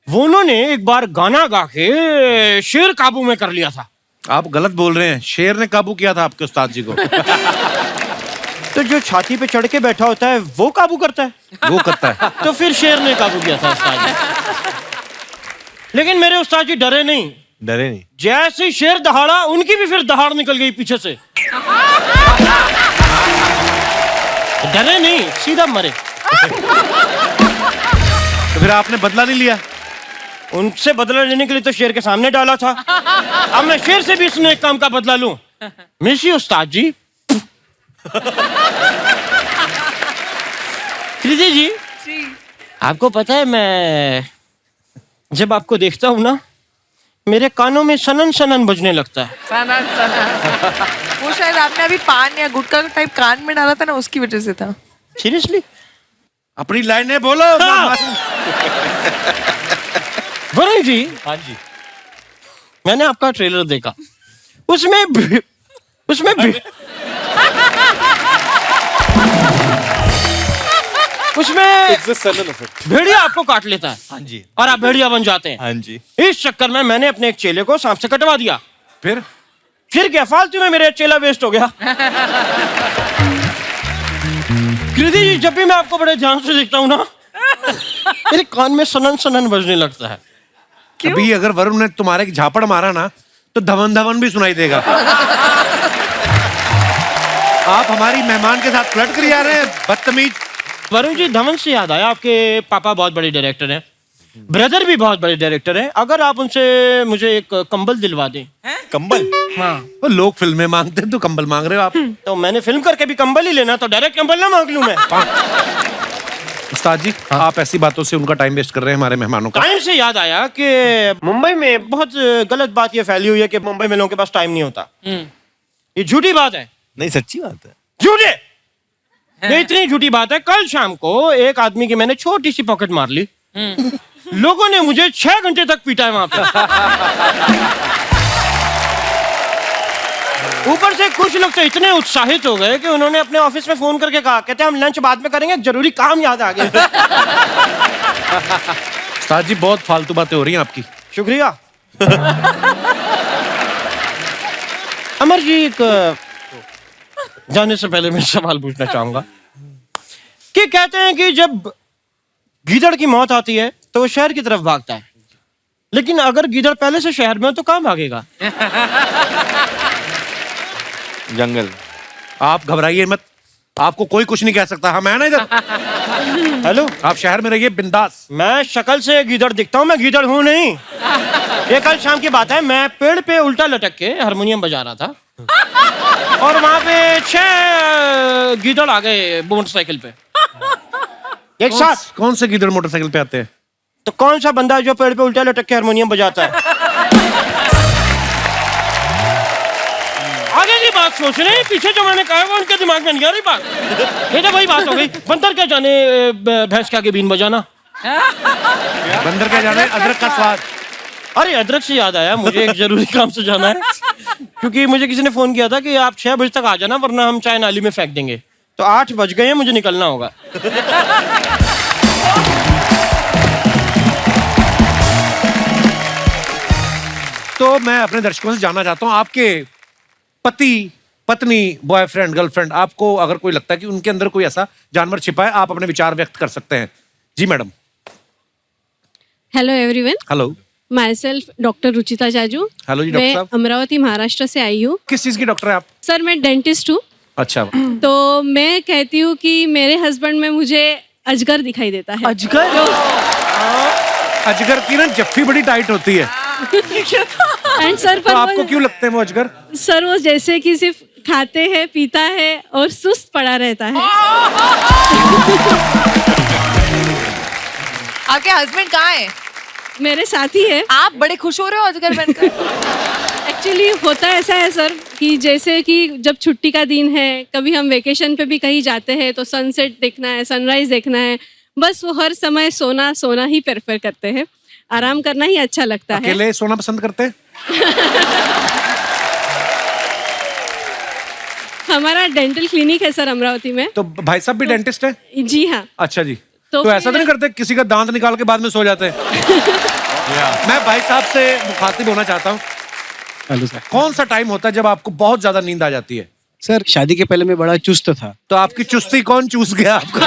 वो उन्होंने एक बार गाना गा के शेर काबू में कर लिया था। आप गलत बोल रहे हैं, शेर ने काबू किया था आपके उस्ताद जी को। तो जो छाती पे चढ़ के बैठा होता है वो काबू करता है, वो करता है। तो फिर शेर ने काबू किया था उस्ताद जी। लेकिन मेरे उस्ताद जी डरे नहीं। डरे नहीं? जैसे ही शेर दहाड़ा उनकी भी फिर दहाड़ निकल गई पीछे से। डरे नहीं, सीधा मरे। तो फिर आपने बदला नहीं लिया? उनसे बदला लेने के लिए तो शेर के सामने डाला था। अब मैं शेर से भी इसने एक काम का बदला लूं। मिशी उस्ताद जी। कृति जी, आपको पता है मैं जब आपको देखता हूं ना मेरे कानों में सनन सनन बजने लगता है। सनन सनन। वो शायद आपने अभी पान या गुटखा टाइप कान में डाला था ना, उसकी वजह से था। सीरियसली? अपनी लाइनें बोलो। हाँ। वरुण जी, हाँ जी, मैंने आपका ट्रेलर देखा, उसमें उसमें It's the Selden effect. भेड़िया आपको काट लेता है हाँ जी और आप भेड़िया बन जाते हैं। हाँ जी इस चक्कर में मैंने अपने एक चेले को सांप से कटवा दिया। फिर क्या फालतू में मेरा चेला वेस्ट हो गया। कृति जी, जब भी मैं आपको बड़े ध्यान से देखता हूँ ना, मेरे कान में सनन सनन बजने लगता है। अभी अगर वरुण ने तुम्हारे एक झापड़ मारा ना तो धवन धवन भी सुनाई देगा। आप हमारी मेहमान के साथ फ्लर्ट कर जा रहे हैं, बदतमीज। वरुण जी, धवन से याद आया, आपके पापा बहुत बड़े डायरेक्टर हैं, ब्रदर भी बहुत बड़े डायरेक्टर हैं। अगर आप उनसे मुझे एक कंबल दिलवा दें। कंबल? हाँ। वो लोग फिल्में मांगते हैं, तो कंबल मांग रहे हो आप। तो मैंने फिल्म करके भी कंबल ही लेना, तो डायरेक्ट कंबल ना मांग लूं मैं। उस्ताद जी, आप ऐसी बातों से उनका टाइम वेस्ट कर रहे हैं हमारे मेहमानों का। टाइम से याद आया कि मुंबई में बहुत गलत बात ये फैली हुई है कि मुंबई में लोगों के पास टाइम नहीं होता। ये झूठी बात है। नहीं, सच्ची बात है। झूठे, ये इतनी झूठी बात है। कल शाम को एक आदमी की मैंने छोटी सी पॉकेट मार ली। लोगों ने मुझे 6 घंटे तक पीटा है वहां पे। ऊपर से कुछ लोग तो इतने उत्साहित हो गए कि उन्होंने अपने ऑफिस में फोन करके कहा, कहते हम लंच बाद में करेंगे, जरूरी काम याद आ गया। उस्ताद जी, बहुत फालतू बातें हो रही हैं आपकी। शुक्रिया। अमर जी, एक जाने से पहले मैं सवाल पूछना चाहूंगा कि कहते हैं कि जब गीदड़ की मौत आती है तो वो शहर की तरफ भागता है, लेकिन अगर गीदड़ पहले से शहर में हो तो कहाँ भागेगा? जंगल। आप घबराइए मत, आपको कोई कुछ नहीं कह सकता। हम है ना इधर। हेलो, आप शहर में रहिए बिंदास। मैं शक्ल से गीदड़ दिखता हूँ, मैं गीदड़ हूँ नहीं। ये कल शाम की बात है, मैं पेड़ पे उल्टा लटक के हारमोनियम बजा रहा था और वहां पे 6 गीदड़ आ गए मोटरसाइकिल पे एक साथ। कौन से गीदड़ मोटरसाइकिल पे आते हैं? तो कौन सा बंदा है जो पेड़ पे उल्टा लटक के हारमोनियम बजाता है? आगे की बात सोच रहे हैं, पीछे जो मैंने कहा वो उनके दिमाग में नहीं आ रही बात। ये तो वही बात हो गई, बंदर क्या जाने भैंस के आगे बीन बजाना। बंदर क्या जाने अदरक का स्वाद। अरे अदरक से याद आया, मुझे एक जरूरी काम से जाना है, क्योंकि मुझे किसी ने फोन किया था कि आप 6 बजे तक आ जाना वरना हम चाय नाली में फेंक देंगे। तो 8 बज गए हैं, मुझे निकलना होगा। तो मैं अपने दर्शकों से जानना चाहता हूँ, आपके पति, पत्नी, बॉयफ्रेंड, गर्लफ्रेंड, आपको अगर कोई लगता है कि उनके अंदर कोई ऐसा जानवर छिपा है, आप अपने विचार व्यक्त कर सकते हैं। जी madam. Hello everyone. Hello. Myself doctor Ruchita Jaju. Hello जी डॉक्टर मैं साहब। अमरावती महाराष्ट्र से आई हूँ। किस चीज की डॉक्टर है आप? सर मैं डेंटिस्ट हूँ। अच्छा। तो मैं कहती हूँ कि मेरे हस्बैंड में मुझे अजगर दिखाई देता है। अजगर? अजगर की ना जफ्फी बड़ी टाइट होती है। एंड सर तो आपको क्यों लगते हैं वो अजगर? सर वो जैसे कि सिर्फ खाते हैं, पीता है और सुस्त पड़ा रहता है। आपके हस्बैंड कहाँ है? मेरे साथ ही है। आप बड़े खुश हो रहे हो अजगर बनकर। एक्चुअली होता ऐसा है सर कि जैसे कि जब छुट्टी का दिन है, कभी हम वेकेशन पे भी कहीं जाते हैं तो सनसेट देखना है, सनराइज देखना है, बस वो हर समय सोना सोना ही प्रेफर करते हैं। आराम करना ही अच्छा लगता है। अकेले सोना पसंद करते हैं? हमारा डेंटल क्लिनिक है सर अमरावती में। तो भाई साहब भी डेंटिस्ट है? जी हाँ। अच्छा जी। तो तो ऐसा तो नहीं करते किसी का दांत निकाल के बाद में सो जाते हैं? मैं भाई साहब से मुखातिब होना चाहता हूँ। Hello sir. कौन सा टाइम होता है जब आपको बहुत ज्यादा नींद आ जाती है? सर शादी के पहले मैं बड़ा चुस्त था। तो आपकी चुस्ती कौन चूस गया आपको?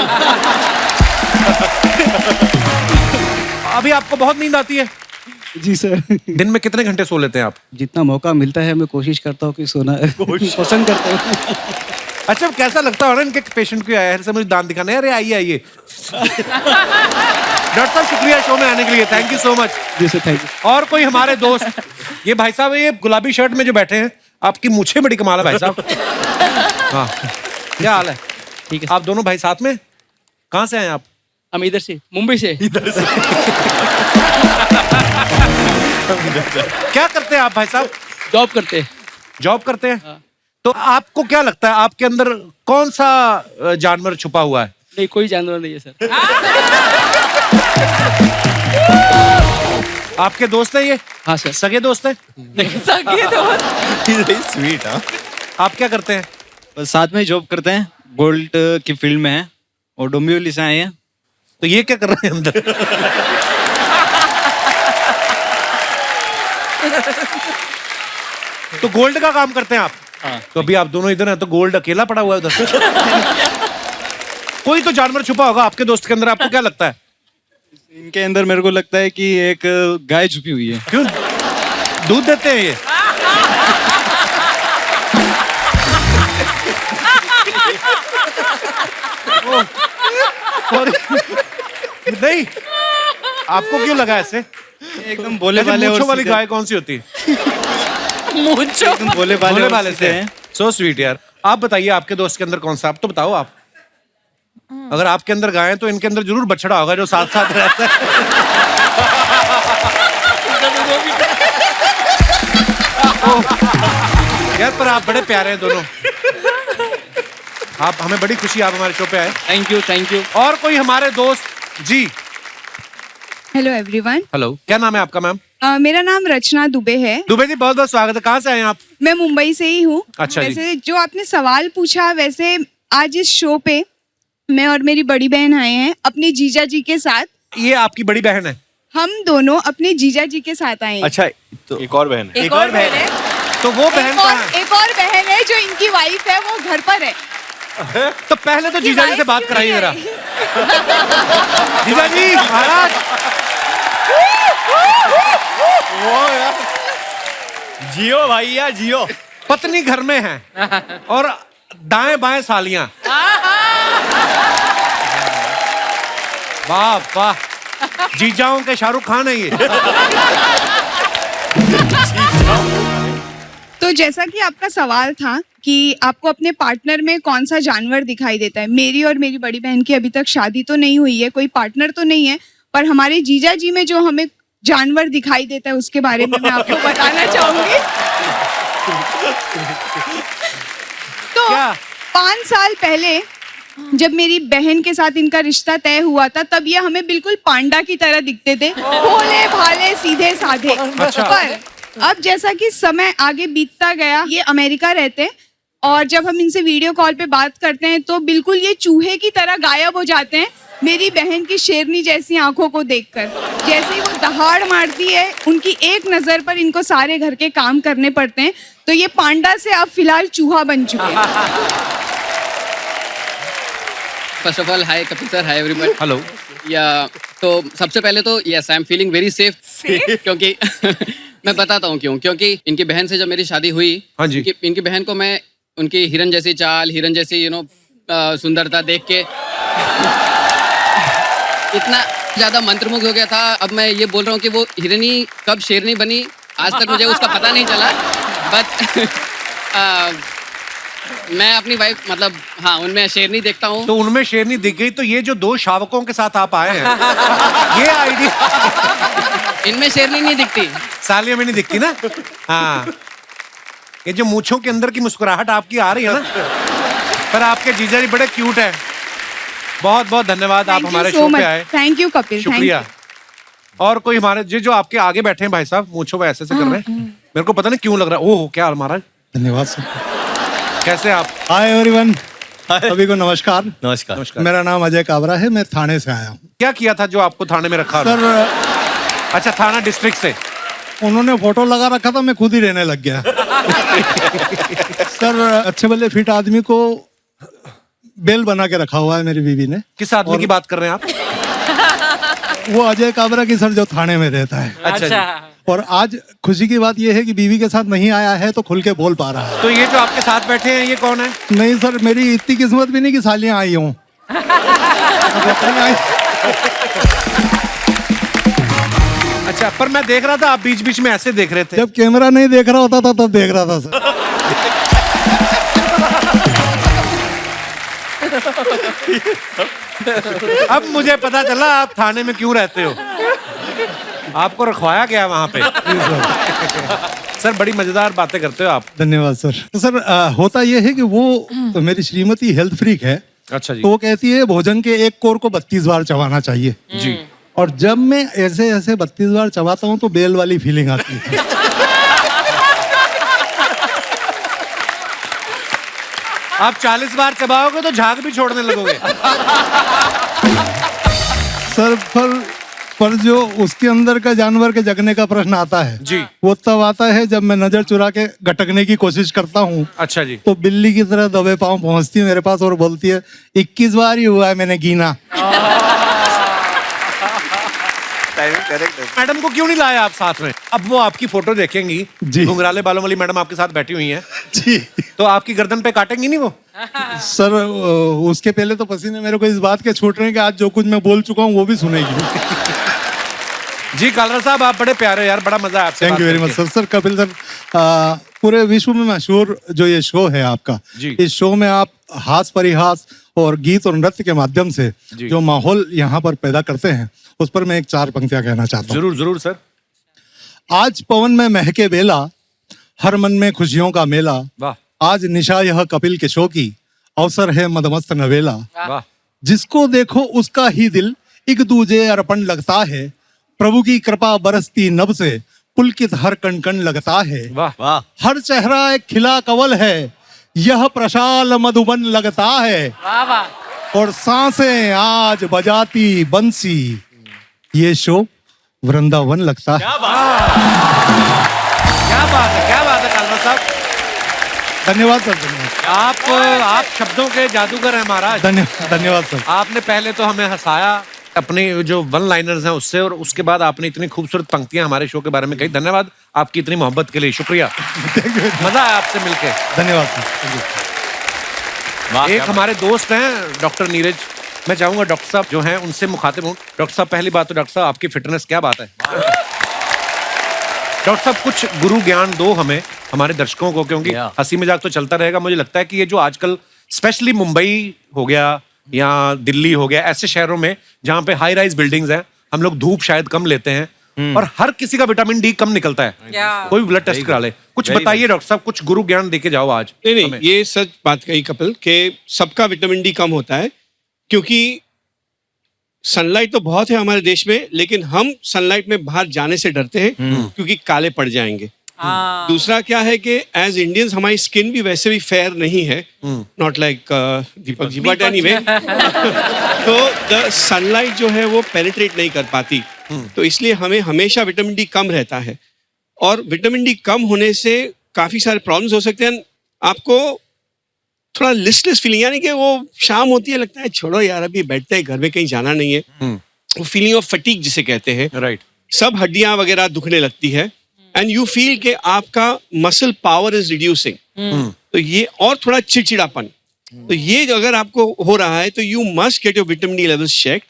अभी आपको बहुत नींद आती है? जी सर। दिन में कितने घंटे सो लेते हैं आप? जितना मौका मिलता है मैं कोशिश करता हूँ कि सोना पसंद करता हूँ। अच्छा, कैसा लगता है इनके पेशेंट को आया है मुझे दांत दिखाने? अरे आइए आइए। डॉक्टर साहब शुक्रिया शो में आने के लिए, थैंक यू सो मच। जी सर, थैंक यू। और कोई हमारे दोस्त? ये भाई साहब, ये गुलाबी शर्ट में जो बैठे हैं, आपकी मूछें बड़ी कमाल है भाई साहब। हाँ, क्या हाल है? ठीक है। आप दोनों भाई साथ में? कहाँ से आए आप? हम इधर से, मुंबई से। इधर से। क्या करते हैं आप भाई साहब? जॉब करते हैं। जॉब करते हैं? हाँ। तो आपको क्या लगता है आपके अंदर कौन सा जानवर छुपा हुआ है? नहीं, कोई जानवर नहीं है सर। आपके दोस्त है ये? हाँ सर। सगे दोस्त है? सगे दोस्त। स्वीट। हाँ। आप क्या करते हैं? साथ में जॉब करते हैं, गोल्ड की फील्ड में है। और डोंबिवली से आए हैं। तो ये क्या कर रहे हैं अंदर? तो गोल्ड का काम करते हैं आप? हाँ। तो अभी आप दोनों इधर हैं तो गोल्ड अकेला पड़ा हुआ है उधर। कोई तो जानवर छुपा होगा आपके दोस्त के अंदर, आपको क्या लगता है? इनके अंदर मेरे को लगता है कि एक गाय छुपी हुई है। क्यों दूध देते हैं ये? नहीं, आपको क्यों लगा ऐसे? एकदम भोले भाले मूंछों और वाली सीधे। गाय कौन सी होती है? मूंछों एकदम भोले भाले भोले और भाले सीधे से हैं। सो स्वीट यार। आप बताइए आपके दोस्त के अंदर कौन सा, आप तो बताओ आप। अगर आपके अंदर गाय है तो इनके अंदर जरूर बछड़ा होगा जो साथ साथ रहता है। यार पर आप बड़े प्यारे हैं दोनों। आप हमें बड़ी खुशी, आप हमारे शो पे आए। Thank you, thank you. और कोई हमारे दोस्त जी? Hello everyone. हेलो, क्या नाम है आपका मैम? मेरा नाम रचना दुबे है। दुबे जी बहुत बहुत स्वागत है। कहाँ से आए हैं आप? मैं मुंबई से ही हूँ। अच्छा जी। वैसे जो आपने सवाल पूछा, वैसे आज इस शो पे मैं और मेरी बड़ी बहन आए हैं अपने जीजा जी के साथ। ये आपकी बड़ी बहन है? हम दोनों अपने जीजा जी के साथ आए हैं। अच्छा, तो एक और बहन है। एक और बहन है। तो वो बहन कहाँ है? एक और बहन है जो इनकी वाइफ है, वो घर पर है। तो पहले तो जीजा जी से बात कराइए जरा। जीजा जी महाराज। जियो भैया जियो। पत्नी घर में है और दाएं बाएं सालियां। वाह वाह, जीजाओं के शाहरुख खान है ये। तो जैसा कि आपका सवाल था कि आपको अपने पार्टनर में कौन सा जानवर दिखाई देता है, मेरी और मेरी बड़ी बहन की अभी तक शादी तो नहीं हुई है, कोई पार्टनर तो नहीं है, पर हमारे जीजा जी में जो हमें जानवर दिखाई देता है उसके बारे में मैं आपको बताना चाहूंगी। तो 5 साल पहले जब मेरी बहन के साथ इनका रिश्ता तय हुआ था, तब ये हमें बिल्कुल पांडा की तरह दिखते थे, भोले भाले सीधे साधे। अच्छा। पर अब जैसा कि समय आगे बीतता गया, ये अमेरिका रहते हैं और जब हम इनसे वीडियो कॉल पे बात करते हैं तो बिल्कुल ये चूहे की तरह गायब हो जाते हैं मेरी बहन की शेरनी जैसी आंखों को देखकर। जैसे ही वो दहाड़ मारती है, उनकी एक नजर पर इनको सारे घर के काम करने पड़ते हैं, तो ये पांडा से अब फिलहाल चूहा बन चुके हैं। First of all hi Kapil sir, hi everyone. Hello. या तो सबसे पहले तो yes I am feeling very safe क्योंकि मैं बताता हूँ क्यों। क्योंकि इनकी बहन से जब मेरी शादी हुई, हाँ जी। इनकी बहन को मैं उनकी हिरन जैसी चाल, हिरन जैसी सुंदरता देख के इतना ज्यादा मंत्रमुग्ध हो गया था। अब मैं ये बोल रहा हूँ कि वो हिरनी कब शेरनी बनी आज तक मुझे उसका पता नहीं चला, बट मैं अपनी वाइफ मतलब हाँ उनमें शेरनी देखता हूँ। तो उनमें शेरनी दिख गई, तो ये जो 2 शावकों के साथ आप आए हैं, ये आइडिया। इनमें शेरनी नहीं दिखती, सालियों में नहीं दिखती ना। हाँ, ये जो मूंछों के अंदर की मुस्कुराहट आपकी आ रही है ना, पर आपके जीजा जी बड़े क्यूट हैं। बहुत बहुत धन्यवाद, आप हमारे शो पे आए। थैंक यू कपिल, शुक्रिया। और कोई हमारे जो आपके आगे बैठे हैं भाई साहब, मूंछों पे ऐसे कर रहे हैं, मेरे को पता नहीं क्यों लग रहा है। ओह क्या महाराज, धन्यवाद सर। कैसे आप? हाय एवरीवन, सभी को नमस्कार। नमस्कार। मेरा नाम अजय काबरा है, मैं थाने से आया हूँ। क्या किया था जो आपको थाने में रखा? सर अच्छा, थाना डिस्ट्रिक्ट से। उन्होंने फोटो लगा रखा था, मैं खुद ही रहने लग गया। सर अच्छे भले फिट आदमी को बेल बना के रखा हुआ है मेरी बीवी ने। किस आदमी की बात कर रहे हैं आप? वो अजय काबरा की सर, जो थाने में रहता है। अच्छा जी। और आज खुशी की बात यह है कि बीवी के साथ नहीं आया है तो खुल के बोल पा रहा है। तो ये जो आपके साथ बैठे हैं ये कौन है? नहीं सर, मेरी इतनी किस्मत भी नहीं कि सालियां आई हूँ। अच्छा, पर मैं देख रहा था आप बीच बीच में ऐसे देख रहे थे। जब कैमरा नहीं देख रहा होता था तब देख रहा था सर। अब मुझे पता चला आप थाने में क्यों रहते हो। आपको रखवाया गया वहां पे। सर बड़ी मजेदार बातें करते हो आप। धन्यवाद सर। तो सर होता यह है कि वो तो मेरी श्रीमती हेल्थ फ्रीक है। अच्छा जी। तो वो कहती है भोजन के एक कोर को 32 बार चबाना चाहिए जी। और जब मैं ऐसे ऐसे 32 बार चबाता हूँ तो बेल वाली फीलिंग आती है। आप 40 बार चबाओगे तो झाग भी छोड़ने लगोगे। सर पर जो उसके अंदर का जानवर के जगने का प्रश्न आता है जी, वो तब आता है जब मैं नजर चुरा के गटकने की कोशिश करता हूँ। अच्छा जी। तो बिल्ली की तरह दबे पांव पहुंचती है मेरे पास और बोलती है 21 बार ही हुआ है मैंने गिना। मैडम को क्यों नहीं लाया आप साथ में? अब वो आपकी फोटो देखेंगी, घुंघराले बालों वाली मैडम आपके साथ बैठी हुई हैं जी, तो आपकी गर्दन पे काटेंगी नहीं वो? सर उसके पहले तो पसीने मेरे को इस बात के छूट रहे हैं कि आज जो कुछ मैं बोल चुका हूँ वो भी सुनेगी। जी कालरा साहब, आप बड़े प्यारे यार, बड़ा मजा है आपसे। Thank you very much sir. Sir Kapil sir, पूरे विश्व में मशहूर जो ये शो है आपका, इस शो में आप हास परिहास और गीत और नृत्य के माध्यम से जो माहौल यहाँ पर पैदा करते हैं उस पर मैं 4 पंक्तियां कहना चाहता हूँ। जरूर जरूर सर। आज पवन में महके बेला, हर मन में खुशियों का मेला। वाह। आज निशा यह कपिल के शो की, अवसर है मदमस्त नवेला। वाह। जिसको देखो उसका ही दिल एक दूजे अर्पण लगता है। प्रभु की कृपा बरसती नभ से पुलकित हर कण कण लगता है। वाह वाह। हर चेहरा एक खिला कवल है, यह प्रशाल मधुबन लगता है। वाह वाह। और सांसें आज बजाती बंसी, ये शो वृंदावन लगता है। क्या बात है, क्या बात है कालरा साहब। धन्यवाद सर, धन्यवाद। आप शब्दों के जादूगर हैं महाराज। धन्यवाद सर। आपने पहले तो हमें हंसाया अपने जो वन लाइनर्स हैं उससे, और उसके बाद आपने इतनी खूबसूरत पंक्तियां हमारे शो के बारे में कही। धन्यवाद आपकी इतनी मोहब्बत के लिए, शुक्रिया। मजा आया आपसे मिलके। धन्यवाद सर। एक हमारे दोस्त हैं डॉक्टर नीरज, मैं चाहूंगा डॉक्टर साहब जो हैं उनसे मुखातिब हूँ। डॉक्टर साहब, पहली बात तो डॉक्टर साहब आपकी फिटनेस क्या बात है। डॉक्टर साहब कुछ गुरु ज्ञान दो हमें, हमारे दर्शकों को, क्योंकि हंसी मजाक तो चलता रहेगा। मुझे लगता है कि ये जो आजकल स्पेशली मुंबई हो गया या दिल्ली हो गया, ऐसे शहरों में जहाँ पे हाई राइज बिल्डिंग्स हैं, हम लोग धूप शायद कम लेते हैं और हर किसी का विटामिन डी कम निकलता है। कोई ब्लड टेस्ट करा ले। कुछ बताइए डॉक्टर साहब, कुछ गुरु ज्ञान देके जाओ आज। नहीं, ये सच बात कही कपिल के सबका विटामिन डी कम होता है, क्योंकि सनलाइट तो बहुत है हमारे देश में, लेकिन हम सनलाइट में बाहर जाने से डरते हैं क्योंकि काले पड़ जाएंगे। दूसरा क्या है कि एज इंडियंस हमारी स्किन भी वैसे भी फेयर नहीं है, not like Deepak ji, but anyway तो द सनलाइट जो है वो पेनिट्रेट नहीं कर पाती, तो इसलिए हमें हमेशा विटामिन डी कम रहता है। और विटामिन डी कम होने से काफी सारे प्रॉब्लम्स हो सकते हैं। आपको थोड़ा लिस्टलेस फीलिंग, यानी कि वो शाम होती है लगता है छोड़ो यार अभी बैठते हैं घर में, कहीं जाना नहीं है, वो फीलिंग ऑफ फटीग जिसे कहते हैं। राइट। सब हड्डियां वगैरह दुखने लगती है एंड यू फील कि आपका मसल पावर इज रिड्यूसिंग। तो ये और थोड़ा चिड़चिड़ापन, तो ये अगर आपको हो रहा है तो you must get your vitamin D levels checked.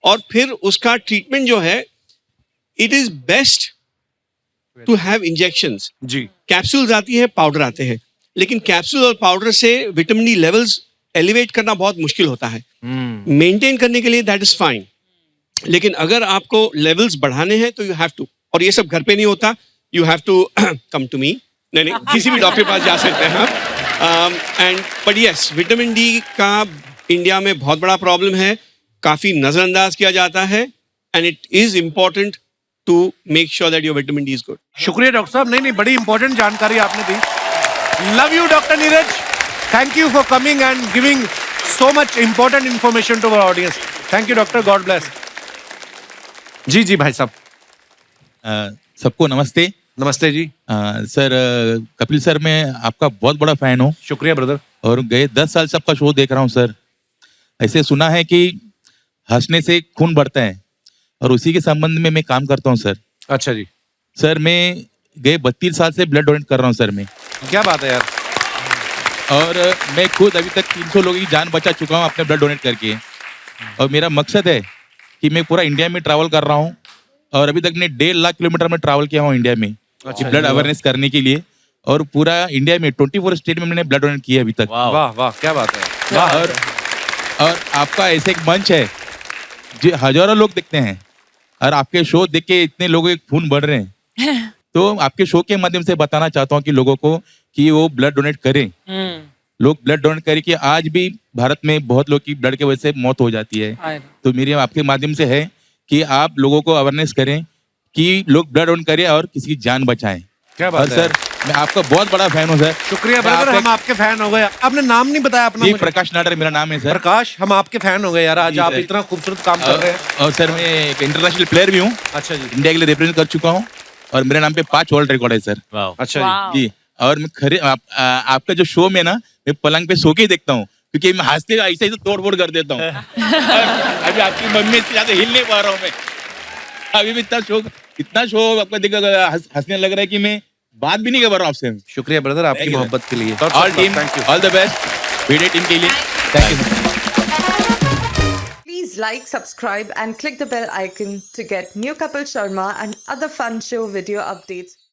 और फिर उसका ट्रीटमेंट जो है, it is best to have injections. जी। कैप्सूल्स आती है, पाउडर आते हैं, लेकिन कैप्सूल और पाउडर से विटामिन डी लेवल्स एलिवेट करना बहुत मुश्किल होता है। मेंटेन करने के लिए दैट इज फाइन, लेकिन अगर आपको लेवल्स बढ़ाने हैं तो यू हैव टू, और ये सब घर पे नहीं होता, you have to come to me. नहीं, किसी भी डॉक्टर के पास जा सकते हैं आप। And but yes, vitamin D का इंडिया में बहुत बड़ा प्रॉब्लम है, काफी नजरअंदाज किया जाता है, and it is important to make sure that your vitamin D is good. शुक्रिया डॉक्टर साहब, नहीं बड़ी इंपॉर्टेंट जानकारी आपने दी। Love you doctor Neeraj, thank you for coming and giving so much important information to our audience. Thank you doctor, god bless. जी जी भाई साहब। सबको नमस्ते। नमस्ते जी। सर कपिल सर, मैं आपका बहुत बड़ा फैन हूँ। शुक्रिया ब्रदर। और गए 10 साल से आपका शो देख रहा हूँ सर। ऐसे सुना है कि हंसने से खून बढ़ता है, और उसी के संबंध में मैं काम करता हूँ सर। अच्छा जी। सर मैं गए 32 साल से ब्लड डोनेट कर रहा हूँ सर मैं। क्या बात है यार। और मैं खुद अभी तक 300 लोगों की जान बचा चुका हूँ अपने ब्लड डोनेट करके। और मेरा मकसद है कि मैं पूरा इंडिया में ट्रैवल कर रहा हूँ, और अभी तक मैं 1.5 लाख किलोमीटर में ट्रैवल किया हूँ इंडिया में ब्लड अवेयरनेस करने के लिए। और पूरा इंडिया में 24 स्टेट में मैंने ब्लड डोनेट किया अभी तक। वाह वाह, क्या बात है। और आपका ऐसे एक मंच है जो हजारों लोग देखते हैं, और आपके शो देख के इतने लोगों के खून बढ़ रहे हैं। तो आपके शो के माध्यम से बताना चाहता हूँ कि लोगों को कि वो ब्लड डोनेट करें। लोग ब्लड डोनेट करें, कि आज भी भारत में बहुत लोग की ब्लड की वजह से मौत हो जाती है। तो मेरी आपके माध्यम से है कि आप लोगों को अवेयरनेस करें कि लोग ब्लड डोनेट करें और किसी की जान बचाएं। क्या बात है सर, मैं आपका बहुत बड़ा फैन हूँ सर। शुक्रिया मैं ब्रदर, आपका- हम आपके फैन हो गए। आपने नाम नहीं बताया अपना जी मुझे। प्रकाश नाडर मेरा नाम है सर। प्रकाश, हम आपके फैन हो गए यार, आज जी, आप सर। इतना खूबसूरत काम कर रहे हैं। और सर मैं एक इंटरनेशनल प्लेयर भी हूँ। अच्छा जी। इंडिया के लिए रिप्रेजेंट कर चुका हूँ और मेरे नाम पे 5 वर्ल्ड रिकॉर्ड है सर। अच्छा जी। जी और मैं आपका जो शो में ना मैं पलंग पे सो के ही देखता हूँ क्योंकि मैं हंसते ऐसे ही तोड़ फोड़ कर देता हूँ। अभी आपकी मम्मी से ज्यादा हिल नहीं पा रहा हूँ मैं। अभी भी इतना शो आपका देखा हंसने लग रहा है कि मैं बात भी नहीं कर रहा हूँ आपसे। शुक्रिया ब्रदर आपकी मोहब्बत के लिए। All team all the best video team के लिए thank you. Please like, subscribe and click the bell icon to get new Kapil Sharma and other fun show video updates.